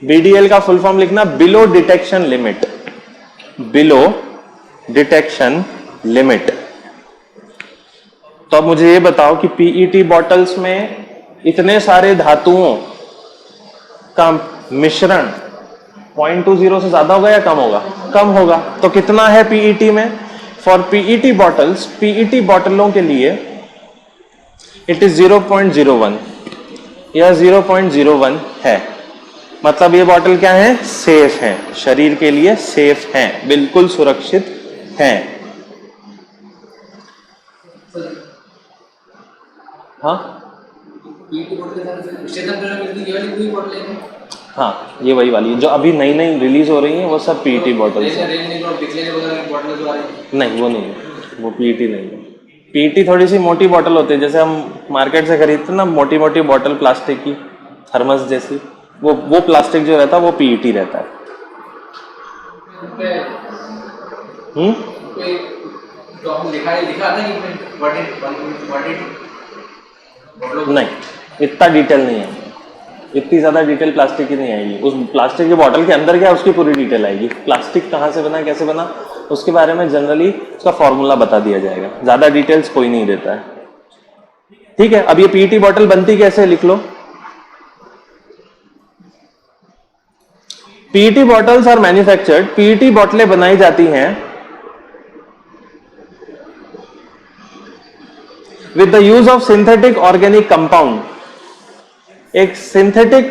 बीडीएल का फुल फॉर्म लिखना, below detection limit. Below detection limit. तो अब मुझे ये बताओ कि पीईटी बॉटल्स में इतने सारे धातुओं का मिश्रण 0.20 से ज्यादा होगा या कम होगा, कम होगा। तो कितना है पीईटी में, फॉर पीईटी बॉटल्स, पीईटी बॉटलों के लिए इट इज 0.01 या 0.01 है। मतलब ये बॉटल क्या है, सेफ है, शरीर के लिए सेफ है, बिल्कुल सुरक्षित है। हाँ हाँ, ये वही वाली जो अभी नई नई रिलीज हो रही है, वो सब पीईटी बॉटल्स हैं। नहीं वो नहीं है, वो पीईटी नहीं है। पीईटी थोड़ी सी मोटी बॉटल होती है, जैसे हम मार्केट से खरीदते हैं ना मोटी मोटी बॉटल प्लास्टिक की, थर्मस जैसी, वो प्लास्टिक जो रहता है वो पीईटी रहता है। नहीं, इतना डिटेल नहीं है, इतनी ज्यादा डिटेल प्लास्टिक की नहीं आएगी। उस प्लास्टिक की बोतल के अंदर क्या, उसकी पूरी डिटेल आएगी। प्लास्टिक कहाँ से बना, कैसे बना, उसके बारे में जनरली उसका फॉर्मूला बता दिया जाएगा, ज्यादा डिटेल्स कोई नहीं देता है। ठीक है, अब ये पीईटी बॉटल बनती कैसे, लिख लो। PET bottles are manufactured, PET बोतलें बनाई जाती हैं with the use of synthetic organic compound. एक सिंथेटिक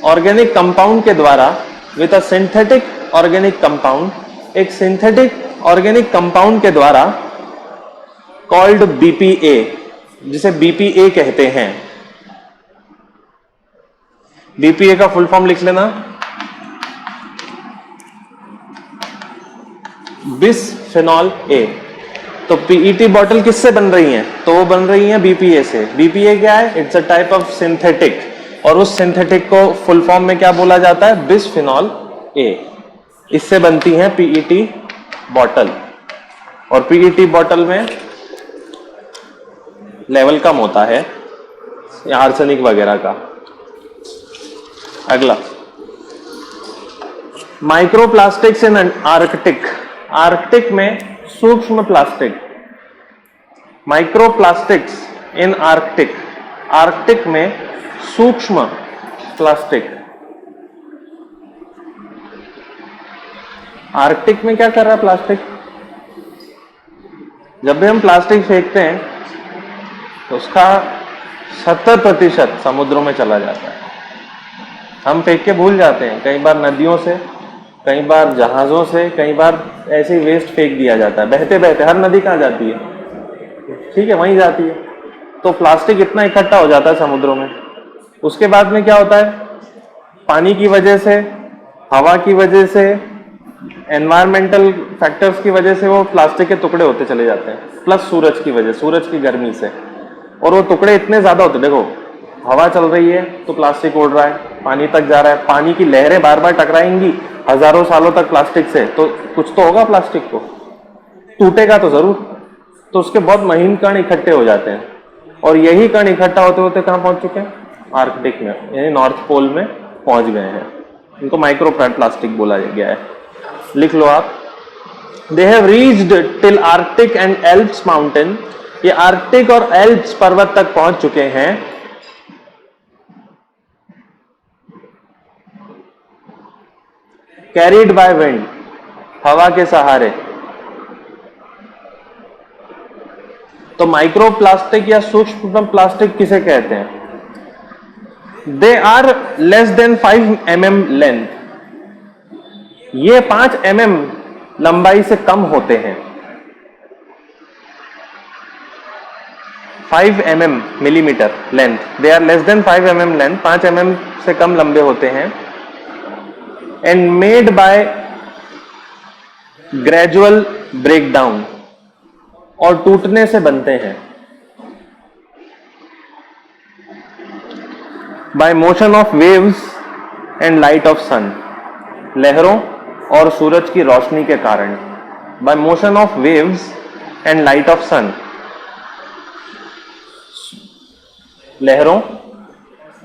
ऑर्गेनिक कंपाउंड के द्वारा, with a synthetic organic compound, एक सिंथेटिक ऑर्गेनिक कंपाउंड के द्वारा, कॉल्ड बीपीए, जिसे बीपीए कहते हैं। बीपीए का फुल फॉर्म लिख लेना, बिसफेनॉल ए। तो पीईटी बॉटल किससे बन रही है, तो वो बन रही है बीपीए से। बीपीए क्या है, it's a type of synthetic, और उस सिंथेटिक को फुल फॉर्म में क्या बोला जाता है, बिसफेनॉल ए। इससे बनती है पीईटी बॉटल, और पीईटी बॉटल में लेवल कम होता है आर्सेनिक वगैरह का। अगला, माइक्रोप्लास्टिक्स इन आर्कटिक। आर्कटिक में सूक्ष्म प्लास्टिक, माइक्रोप्लास्टिक्स इन आर्कटिक, आर्कटिक में सूक्ष्म प्लास्टिक। आर्कटिक में क्या कर रहा है प्लास्टिक, जब भी हम प्लास्टिक फेंकते हैं तो उसका 70% समुद्रों में चला जाता है। हम फेंक के भूल जाते हैं, कई बार नदियों से, कई बार जहाजों से, कई बार ऐसे वेस्ट फेंक दिया जाता है बहते बहते। हर नदी कहाँ जाती है, ठीक है, वहीं जाती है। तो प्लास्टिक इतना इकट्ठा हो जाता है समुद्रों में। उसके बाद में क्या होता है, पानी की वजह से, हवा की वजह से, एनवायरमेंटल फैक्टर्स की वजह से वो प्लास्टिक के टुकड़े होते चले जाते हैं, प्लस सूरज की वजह, सूरज की गर्मी से। और वो टुकड़े इतने ज्यादा होते, देखो हवा चल रही है तो प्लास्टिक उड़ रहा है, पानी तक जा रहा है, पानी की लहरें बार बार टकराएंगी हजारों सालों तक प्लास्टिक से, तो कुछ तो होगा प्लास्टिक को, टूटेगा तो जरूर। तो उसके बहुत महीन कण इकट्ठे हो जाते हैं, और यही कण इकट्ठा होते होते कहाँ पहुंच चुके हैं, आर्कटिक में, यानी नॉर्थ पोल में पहुंच गए हैं। इनको माइक्रो प्लास्टिक बोला गया है। लिख लो आप, they have reached till Arctic and Alps mountain. ये आर्कटिक और एल्प्स पर्वत तक पहुंच चुके हैं। कैरीड बाय विंड, हवा के सहारे। तो माइक्रो प्लास्टिक या सूक्ष्म प्लास्टिक किसे कहते हैं, they are less than 5 mm length. ये 5 mm लंबाई से कम होते हैं। 5 mm millimetre length, they are less than 5 mm length, 5 mm से कम लंबे होते हैं, and made by gradual breakdown, और टूटने से बनते हैं, by motion of waves and light of sun, लहरों और सूरज की रोशनी के कारण, by motion of waves and light of sun, लहरों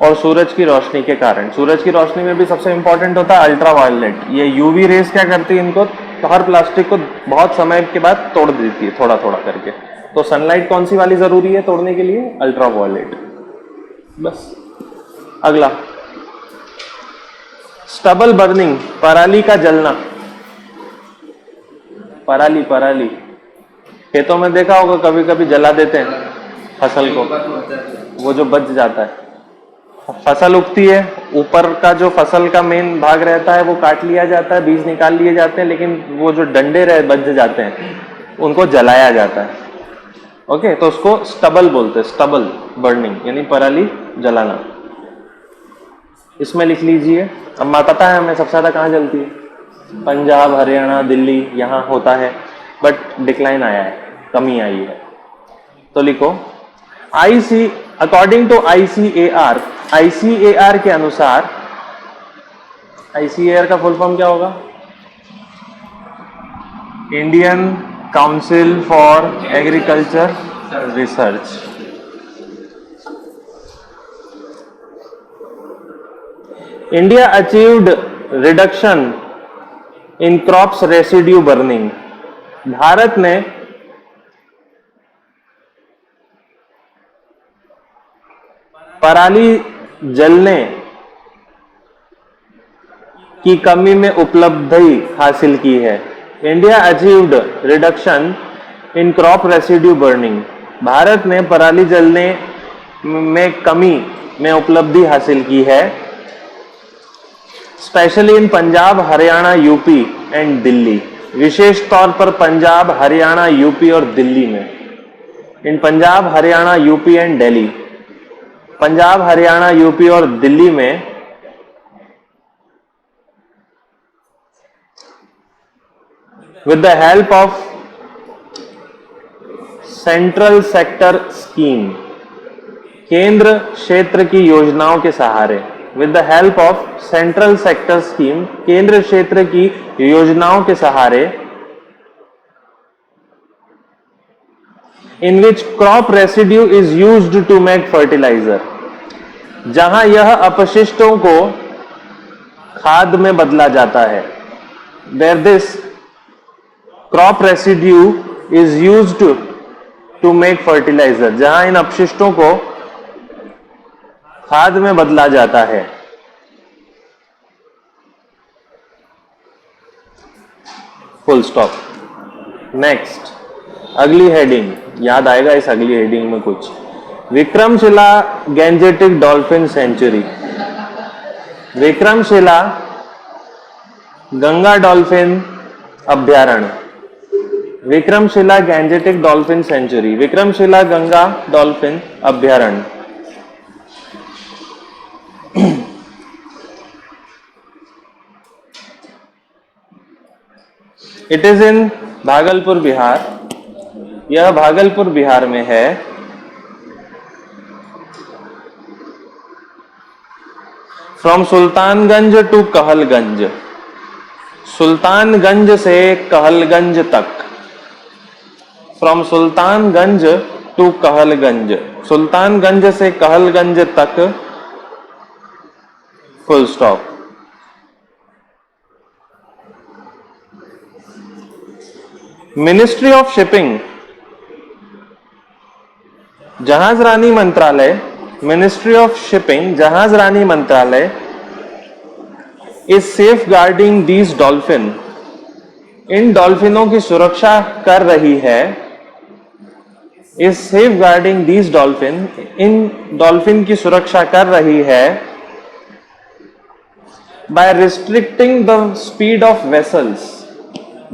और सूरज की रोशनी के कारण। सूरज की रोशनी में भी सबसे इंपॉर्टेंट होता है अल्ट्रावायलेट। ये यूवी रेस क्या करती है, इनको हर प्लास्टिक को बहुत समय के बाद तोड़ देती है, थोड़ा थोड़ा करके। तो सनलाइट कौन सी वाली जरूरी है तोड़ने के लिए? अल्ट्रावायलेट। बस। अगला, स्टबल बर्निंग, पराली का जलना। पराली खेतों में देखा होगा, कभी कभी जला देते हैं फसल को, वो जो बच जाता है। फसल उगती है, ऊपर का जो फसल का मेन भाग रहता है वो काट लिया जाता है, बीज निकाल लिए जाते हैं, लेकिन वो जो डंडे रह बच जाते हैं उनको जलाया जाता है। ओके, तो उसको स्टबल बोलते हैं, स्टबल बर्निंग यानी पराली जलाना। इसमें लिख लीजिए। अब पता है हमें सबसे ज्यादा कहाँ जलती है? पंजाब, हरियाणा, दिल्ली, यहाँ होता है, बट डिक्लाइन आया है, कमी आई है। तो लिखो अकॉर्डिंग टू ICAR के अनुसार, ICAR का फुल फॉर्म क्या होगा? Indian council for agriculture research. India achieved reduction in crops residue burning. Bharat ने पराली जलने की कमी में उपलब्धि हासिल की है। India achieved reduction in crop residue burning. Bharat ने पराली जलने में कमी में उपलब्धि हासिल की है, specially in Punjab, Haryana, UP and Delhi. विशेष तौर पर पंजाब, हरियाणा, यूपी और दिल्ली में। In Punjab, Haryana, UP and Delhi. Punjab, Haryana, UP और दिल्ली में with the help of central sector scheme, केंद्र क्षेत्र की योजनाओं के सहारे, with the help of central sector scheme, केंद्र क्षेत्र की योजनाओं के सहारे, in which crop residue is used to make fertilizer, जहां यह अपशिष्टों को खाद में बदला जाता है। where this crop residue is used to make fertilizer, जहां इन अपशिष्टों को खाद में बदला जाता है। Full stop. नेक्स्ट, अगली हेडिंग याद आएगा इस अगली हेडिंग में कुछ। Vikramshila Gangetic dolphin sanctuary. Vikramshila Ganga dolphin अभ्यारण्य। Vikramshila Gangetic dolphin sanctuary, Vikramshila Ganga dolphin अभ्यारण्य। It is in Bhagalpur, Bihar. यह भागलपुर बिहार में है। फ्रॉम सुल्तानगंज टू कहलगंज, सुल्तानगंज से कहलगंज तक। फ्रॉम सुल्तानगंज टू कहलगंज, सुल्तानगंज से कहलगंज तक। Full stop. Ministry of shipping, जहाज रानी मंत्रालय, मिनिस्ट्री ऑफ शिपिंग, जहाज रानी मंत्रालय is safeguarding these dolphin, इन डॉल्फिनों की सुरक्षा कर रही है। Is safeguarding these dolphin, इन डॉल्फिन की सुरक्षा कर रही है। By restricting the speed of vessels,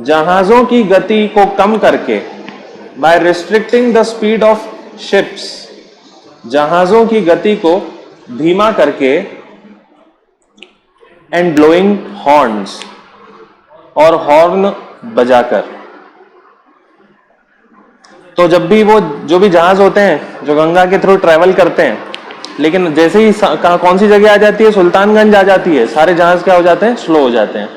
जहाजों की गति को कम करके। By restricting the speed of ships, जहाजों की गति को धीमा करके, एंड ब्लोइंग हॉर्न्स, और हॉर्न बजाकर। तो जब भी वो जो भी जहाज होते हैं जो गंगा के थ्रू ट्रेवल करते हैं, लेकिन जैसे ही कौन सी जगह आ जाती है, सुल्तानगंज आ जाती है, सारे जहाज क्या हो जाते हैं, स्लो हो जाते हैं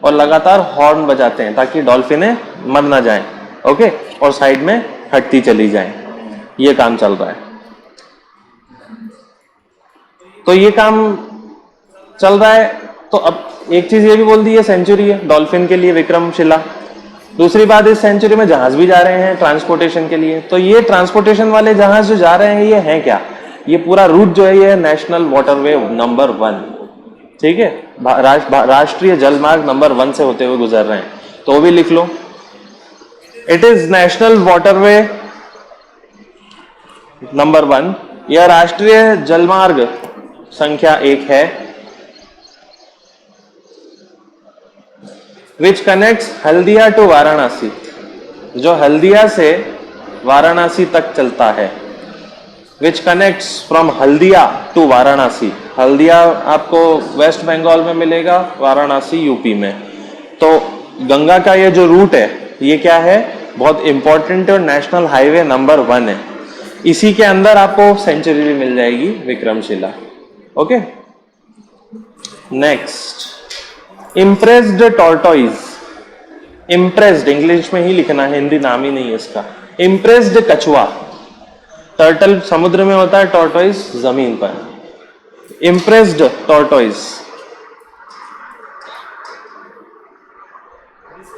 और लगातार हॉर्न बजाते हैं ताकि डॉल्फिनें मर ना जाएं, ओके, और साइड में हटती चली जाएं। ये काम चल रहा है। तो ये काम चल रहा है। तो अब एक चीज ये भी बोल दी है, सेंचुरी है डॉल्फिन के लिए विक्रमशिला। दूसरी बात, इस सेंचुरी में जहाज भी जा रहे हैं ट्रांसपोर्टेशन के लिए। तो ये ट्रांसपोर्टेशन वाले जहाज जो जा रहे हैं ये हैं क्या, ये पूरा रूट जो है ये नेशनल वाटरवे नंबर 1, ठीक है, राष्ट्रीय जलमार्ग नंबर 1 से होते हुए गुजर रहे हैं। तो वो भी लिख लो, it is national waterway number 1, यह राष्ट्रीय जलमार्ग संख्या 1 है, which connects Haldia to Varanasi, जो हल्दिया से वाराणसी तक चलता है। Which connects from Haldia to Varanasi, Haldia आपको वेस्ट बंगाल में मिलेगा, वाराणसी यूपी में। तो गंगा का ये जो रूट है ये क्या है, बहुत इंपॉर्टेंट और नेशनल हाईवे नंबर 1 है। इसी के अंदर आपको सेंचुरी भी मिल जाएगी Vikramshila, okay. Next, impressed tortoise, impressed English में ही लिखना है, हिंदी नाम ही नहीं है इसका। इम्प्रेस्ड कछुआ, टर्टल समुद्र में होता है, टॉर्टोइज जमीन पर। Impressed tortoise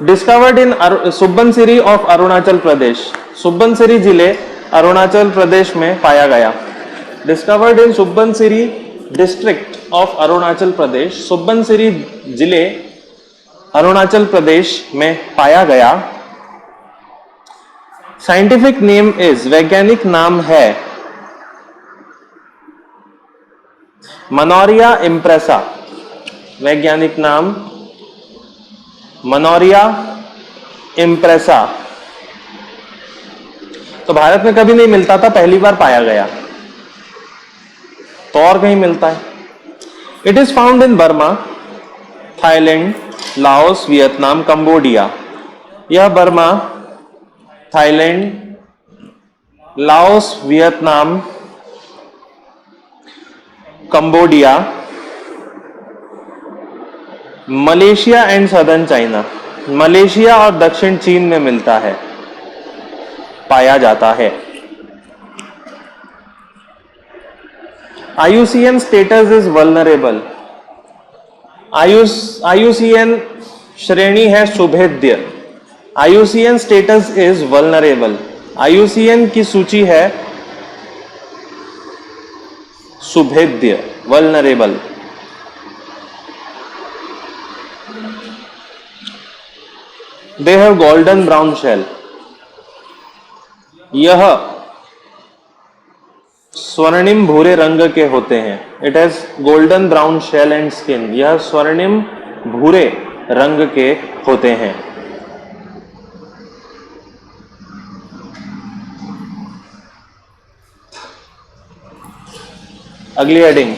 discovered in Subansiri of Arunachal Pradesh, Subansiri जिले अरुणाचल प्रदेश में पाया गया। Discovered in Subansiri district of Arunachal Pradesh, Subansiri जिले अरुणाचल प्रदेश में पाया गया। साइंटिफिक नेम इज, वैज्ञानिक नाम है मनोरिया इम्प्रेसा, वैज्ञानिक नाम मनोरिया इम्प्रेसा। तो भारत में कभी नहीं मिलता था, पहली बार पाया गया। तो और कहीं मिलता है। It is found in Burma, Thailand, Laos, Vietnam, Cambodia. यह Burma, Thailand, Laos, Vietnam, Cambodia, Malaysia and southern China, Malaysia और दक्षिण चीन में मिलता है, पाया जाता है। IUCN status is vulnerable, IUCN श्रेणी है सुभेद्य, IUCN status is vulnerable, IUCN की सूची है सुभेद्य, vulnerable. They have golden brown shell, यह स्वर्णिम भूरे रंग के होते हैं। It has golden brown shell and skin, यह स्वर्णिम भूरे रंग के होते हैं। अगली हेडिंग,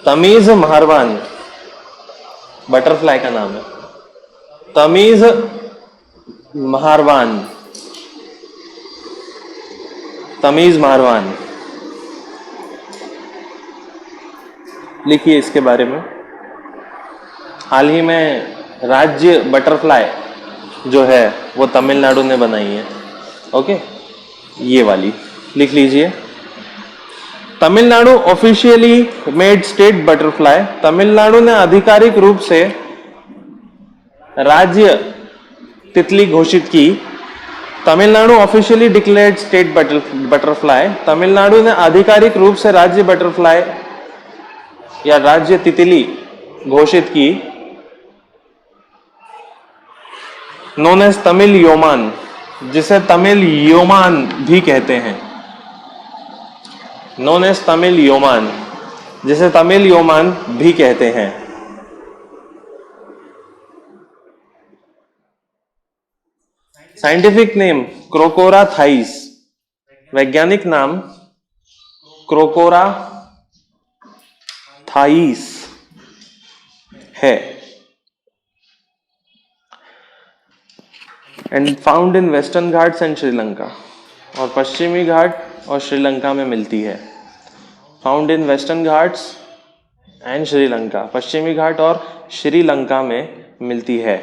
तमीज महारवान, बटरफ्लाई का नाम है तमीज महारवान, तमीज महारवान। लिखिए इसके बारे में। हाल ही में राज्य बटरफ्लाई जो है वो तमिलनाडु ने बनाई है, ओके, ये वाली लिख लीजिए। Tamil Nadu officially made state butterfly, Tamil Nadu ने आधिकारिक रूप से राज्य तितली घोषित की। Tamil Nadu officially declared state butterfly, Tamil Nadu ने आधिकारिक रूप से राज्य बटरफ्लाई या राज्य तितली घोषित की। नोन एज तमिल योमान, जिसे तमिल योमान भी कहते हैं, नोन एज तमिल योमान। जिसे तमिल योमान भी कहते हैं। साइंटिफिक नेम क्रोकोरा थाइस, वैज्ञानिक नाम क्रोकोरा थाइस है। And found in Western Ghats and Sri Lanka, और पश्चिमी घाट और श्रीलंका में मिलती है। Found in Western Ghats and Sri Lanka, पश्चिमी घाट और श्रीलंका में मिलती है।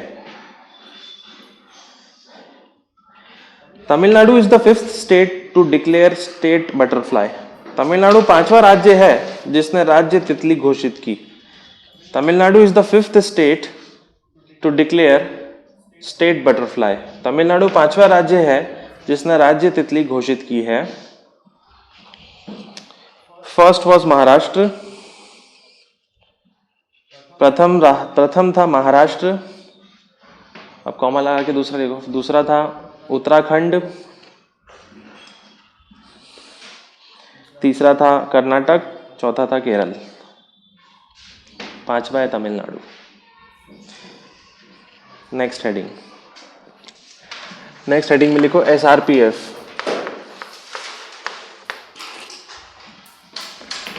Tamil Nadu is the 5th state to declare state butterfly. Tamil Nadu 5वां राज्य है जिसने राज्य तितली घोषित की। Tamil Nadu is the 5th state to declare state butterfly. Tamil Nadu 5वां राज्य है जिसने राज्य तितली घोषित की है। फर्स्ट वॉज महाराष्ट्र, प्रथम था महाराष्ट्र, अब कॉमा लगा के दूसरा देखो। दूसरा था उत्तराखंड, तीसरा था कर्नाटक, चौथा था केरल, 5वां है तमिलनाडु। नेक्स्ट हेडिंग में लिखो SRPF।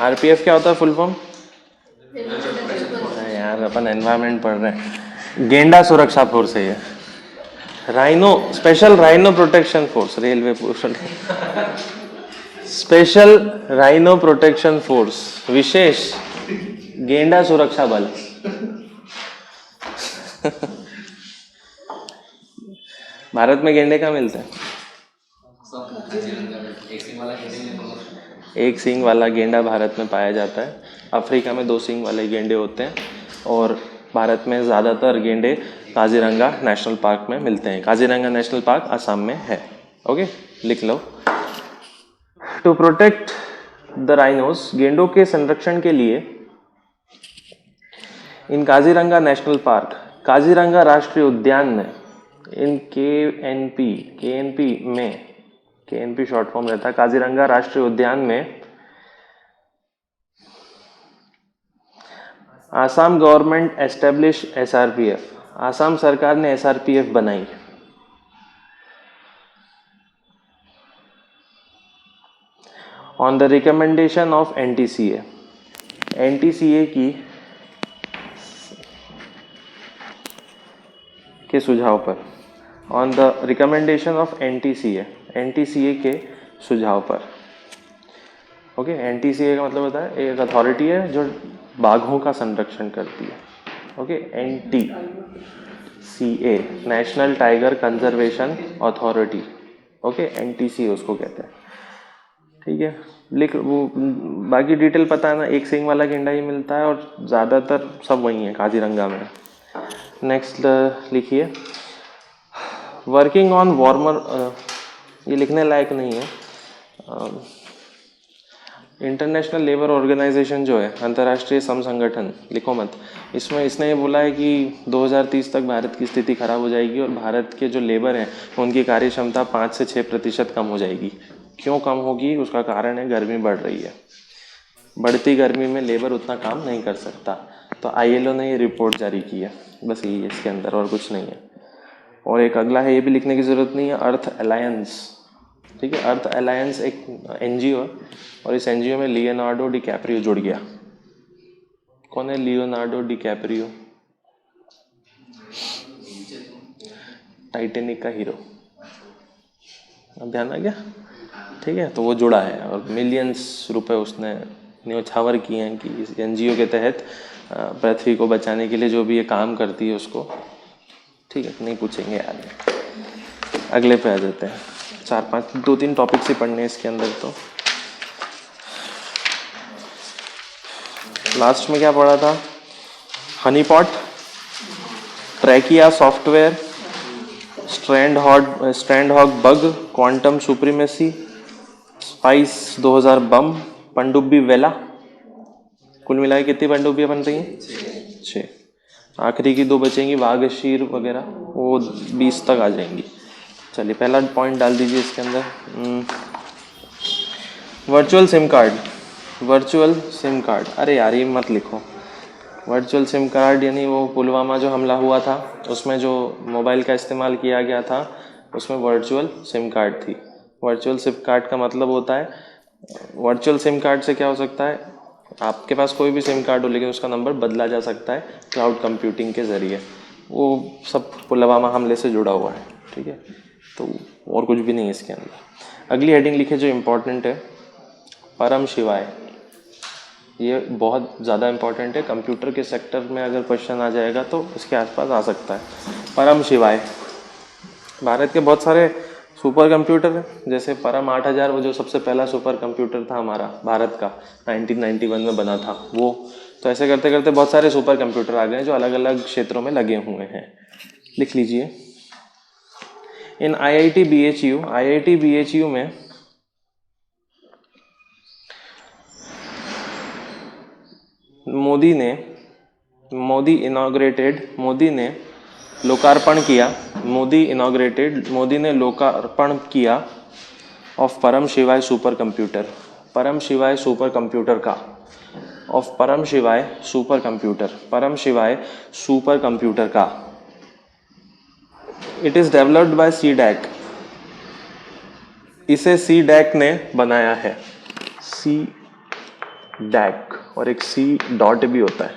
RPF क्या होता है फुल फॉर्म? यार अपन एनवायरमेंट पढ़ रहे हैं। गेंडा सुरक्षा फोर्स है ये। Rhino, special rhino protection force, railway special rhino protection force, विशेष गेंडा सुरक्षा बल। भारत में गेंडे कहाँ मिलते हैं? एक सींग वाला गेंडा भारत में पाया जाता है। अफ्रीका में 2 सींग वाले गेंडे होते हैं, और भारत में ज़्यादातर गेंडे काजीरंगा नेशनल पार्क में मिलते हैं। काजीरंगा नेशनल पार्क असम में है। ओके, लिख लो। टू प्रोटेक्ट द राइनोस, गेंडों के संरक्षण के लिए इन काजीरंगा नेशनल पार्क, काजीरंगा राष्ट्रीय उद्यान में, इन KNP शॉर्ट फॉर्म रहता है, काजीरंगा राष्ट्रीय उद्यान में Assam government establish SRPF, Assam सरकार ने SRPF बनाई। On the recommendation of NTCA, NTCA के सुझाव पर, on the recommendation of NTCA के सुझाव पर। ओके, NTCA का मतलब होता है एक अथॉरिटी है जो बाघों का संरक्षण करती है। Okay, NTCA national tiger conservation authority. Okay, NTCA उसको कहते हैं। ठीक है, लिख वो बाकी डिटेल पता है ना। एक सींग वाला गेंडा ही मिलता है और ज़्यादातर सब वही है काजीरंगा में। नेक्स्ट लिखिए, वर्किंग ऑन वार्मर, ये लिखने लायक नहीं है। इंटरनेशनल लेबर ऑर्गेनाइजेशन जो है, अंतर्राष्ट्रीय श्रम संगठन, लिखो मत। इसमें इसने ये बोला है कि 2030 तक भारत की स्थिति खराब हो जाएगी और भारत के जो लेबर हैं उनकी कार्य क्षमता 5 से 6% कम हो जाएगी। क्यों कम होगी? उसका कारण है गर्मी बढ़ रही है। बढ़ती गर्मी में लेबर उतना काम नहीं कर सकता, तो ILO ने ये रिपोर्ट जारी की है। बस यही है इसके अंदर, और कुछ नहीं है। और एक अगला है, ये भी लिखने की ज़रूरत नहीं है, अर्थ अलायंस। ठीक है, अर्थ अलायंस एक NGO है, और इस NGO में लियोनार्डो डिकैप्रियो जुड़ गया। कौन है लियोनार्डो डिकैप्रियो? टाइटैनिक का हीरो। अब ध्यान आ गया? ठीक है, तो वो जुड़ा है और मिलियंस रुपए उसने न्योछावर किए हैं कि इस NGO के तहत पृथ्वी को बचाने के लिए जो भी ये काम करती है उसको। ठीक है, नहीं पूछेंगे यार, अगले पे आ जाते हैं। 4-5 2-3 टॉपिक्स ही पढ़ने हैं इसके अंदर। तो लास्ट में क्या पढ़ा था? हनीपॉट, ट्रैकिया software, StrandHogg bug, quantum supremacy, spice 2000 bomb, पनडुब्बी वेला। कुल मिला के कितनी पनडुब्बियां बन रही हैं? 6। आखिरी की 2 बचेंगी, वाघशीर वगैरह, वो 20 तक आ जाएंगी। चलिए, पहला पॉइंट डाल दीजिए इसके अंदर। Virtual SIM card, virtual SIM card, अरे यार ये मत लिखो। वर्चुअल सिम कार्ड यानी वो पुलवामा जो हमला हुआ था उसमें जो मोबाइल का इस्तेमाल किया गया था उसमें वर्चुअल सिम कार्ड थी। वर्चुअल सिम कार्ड का मतलब होता है, वर्चुअल सिम कार्ड से क्या हो सकता है, आपके पास कोई भी सिम कार्ड हो लेकिन उसका नंबर बदला जा सकता है क्लाउड कंप्यूटिंग के ज़रिए। वो सब पुलवामा हमले से जुड़ा हुआ है, ठीक है, तो और कुछ भी नहीं है इसके अंदर। अगली हेडिंग लिखे जो इम्पोर्टेंट है, परम शिवाय। ये बहुत ज़्यादा इम्पोर्टेंट है, कंप्यूटर के सेक्टर में अगर क्वेश्चन आ जाएगा तो इसके आसपास आ सकता है। परम शिवाय, भारत के बहुत सारे सुपर कंप्यूटर हैं, जैसे परम 8000 वो जो सबसे पहला सुपर कंप्यूटर था हमारा भारत का, 1991 में बना था वो। तो ऐसे करते करते बहुत सारे सुपर कंप्यूटर आ गए जो अलग अलग क्षेत्रों में लगे हुए हैं। लिख लीजिए, इन IIT BHU में मोदी ने लोकार्पण किया ऑफ परम शिवाय सुपर कंप्यूटर, परम शिवाय सुपर कंप्यूटर का। It is developed by CDAC, इसे CDAC ने बनाया है, CDAC, और एक C डॉट भी होता है,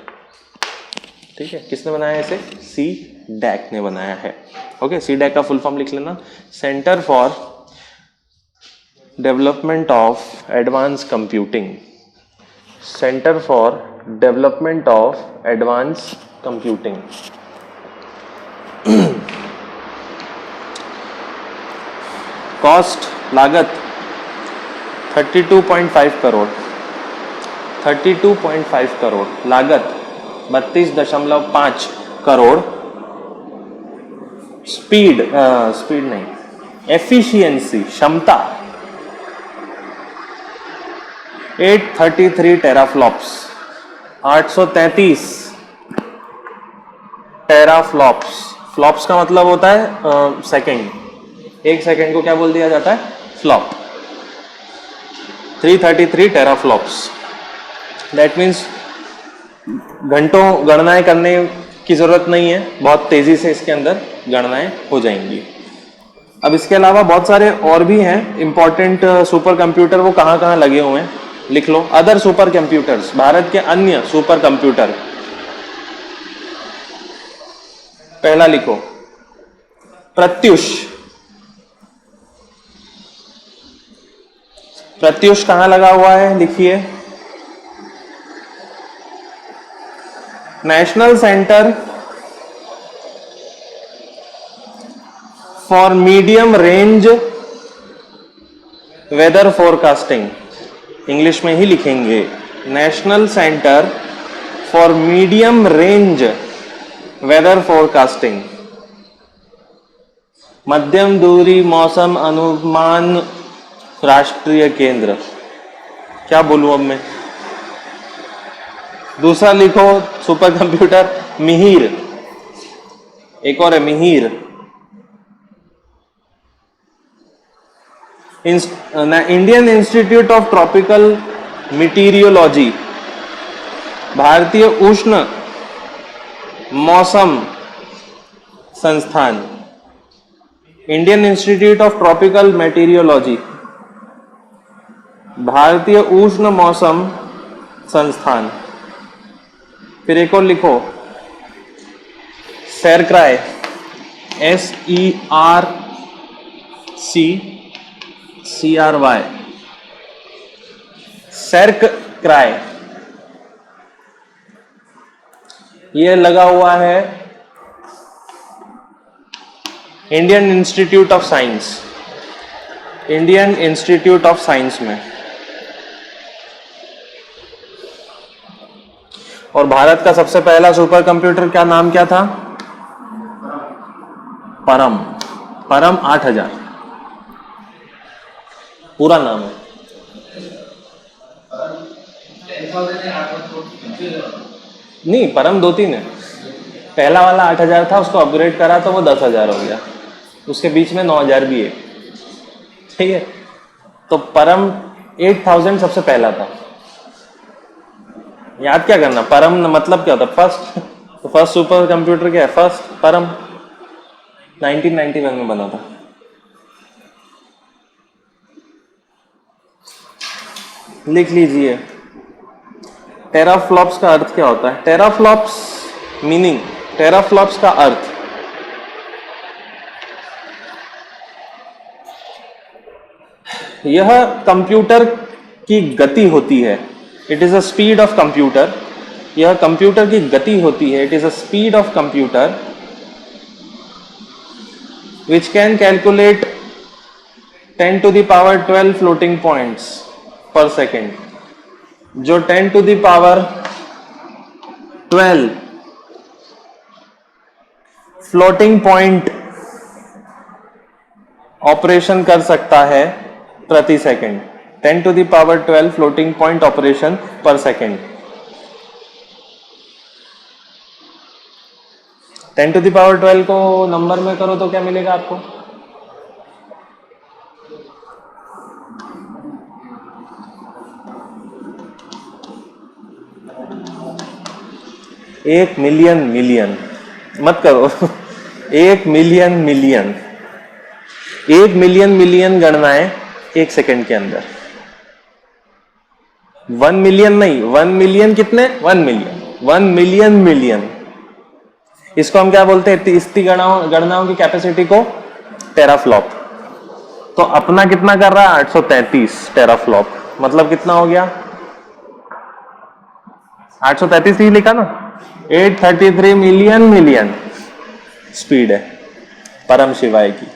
ठीक है। किसने बनाया है इसे? CDAC ने बनाया है। ओके, CDAC का फुल फॉर्म लिख लेना, centre for development of advance computing, centre for development of advance computing. Cost, लागत 32.5 करोड़, 32.5 करोड़, लागत 32.5 करोड़। स्पीड नहीं, एफिशिएंसी, क्षमता 833 टेराफ्लॉप्स, 833 टेराफ्लॉप्स। फ्लॉप्स का मतलब होता है सेकंड, एक सेकंड को क्या बोल दिया जाता है? फ्लॉप। 333 टेराफ्लॉप्स, दैट मीन्स घंटों गणनाएं करने की जरूरत नहीं है, बहुत तेजी से इसके अंदर गणनाएं हो जाएंगी। अब इसके अलावा बहुत सारे और भी हैं इंपॉर्टेंट सुपर कंप्यूटर, वो कहाँ कहाँ लगे हुए हैं लिख लो। अदर सुपर कंप्यूटर्स, भारत के अन्य सुपर कंप्यूटर। पहला लिखो प्रत्युष, प्रत्युष कहाँ लगा हुआ है लिखिए, national centre for medium range weather forecasting, English में ही लिखेंगे, national centre for medium range weather forecasting, मध्यम दूरी मौसम अनुमान राष्ट्रीय केंद्र। क्या बोलूं अब मैं? दूसरा लिखो सुपर कंप्यूटर मिहिर, एक और है Mihir, Indian institute of tropical meteorology, भारतीय उष्ण मौसम संस्थान, Indian institute of tropical meteorology, भारतीय उष्ण मौसम संस्थान। फिर एक और लिखो सेरक्राई, SERCCRY, सेरक्राई, ये लगा हुआ है Indian institute of science, Indian institute of science में। और भारत का सबसे पहला सुपर कंप्यूटर क्या नाम क्या था? परम 8000 पूरा नाम है। नहीं, परम 2-3 है, पहला वाला 8000 था, उसको अपग्रेड करा तो वो 10,000 हो गया, उसके बीच में 9000 भी है, ठीक है। तो परम 8000 सबसे पहला था, याद क्या करना, परम मतलब क्या होता है, फर्स्ट। तो फर्स्ट सुपर कंप्यूटर क्या है, फर्स्ट परम, 1991 में बना था। लिख लीजिए, टेराफ्लॉप्स का अर्थ क्या होता है। टेराफ्लॉप्स मीनिंग, टेराफ्लॉप्स का अर्थ, यह कंप्यूटर की गति होती है। It is a speed of computer, यह कंप्यूटर की गति होती है। It is a speed of computer which can calculate 10 to the power 12 floating points पर सेकेंड। जो 10 to the power 12 floating point operation कर सकता है प्रति second. 10 to the power 12 floating point operation पर सेकेंड। 10 to the power 12 को number में करो तो क्या मिलेगा आपको, एक मिलियन, मिलियन मत करो 1 मिलियन मिलियन, 1 मिलियन मिलियन गणनाएं एक सेकंड के अंदर। 1 मिलियन नहीं, 1 मिलियन कितने, 1 मिलियन, 1 मिलियन मिलियन। इसको हम क्या बोलते हैं, इतनी गणनाओं की कैपेसिटी को टेराफ्लॉप। तो अपना कितना कर रहा है, 833 टेराफ्लॉप, मतलब कितना हो गया, 833 ही लिखा ना, 833 मिलियन मिलियन स्पीड है परम शिवाय की।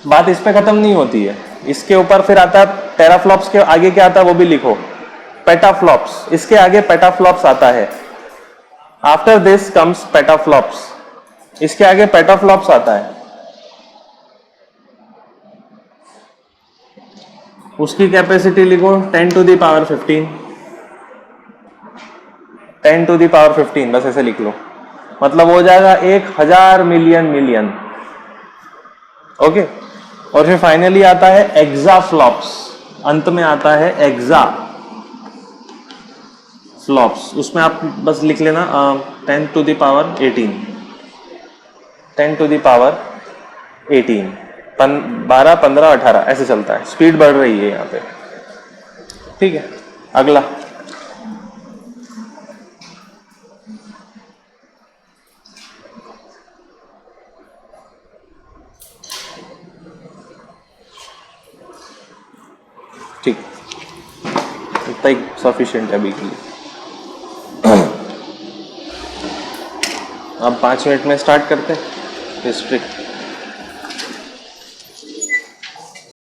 बात इस पे खत्म नहीं होती है, इसके ऊपर फिर आता है टेराफ्लॉप्स के आगे क्या आता है वो भी लिखो, पेटाफ्लॉप्स। इसके आगे पेटाफ्लॉप्स आता है, आफ्टर दिस कम्स पेटाफ्लॉप्स, इसके आगे पेटाफ्लॉप्स आता है। उसकी कैपेसिटी लिखो 10 to the power 15, 10 to the power 15, बस ऐसे लिख लो, मतलब हो जाएगा 1000 मिलियन मिलियन। ओके, और फिर फाइनली आता है एक्साफ्लॉप्स, अंत में आता है एक्सा फ्लॉप्स। उसमें आप बस लिख लेना 10 to the power 18, 10 to the power 18, 12, 15, 18 ऐसे चलता है, स्पीड बढ़ रही है यहाँ पे। ठीक है, अगला ठीक, इतना ही सफिशिएंट है अभी के लिए। अब 5 मिनट में स्टार्ट करते हैं हिस्ट्री।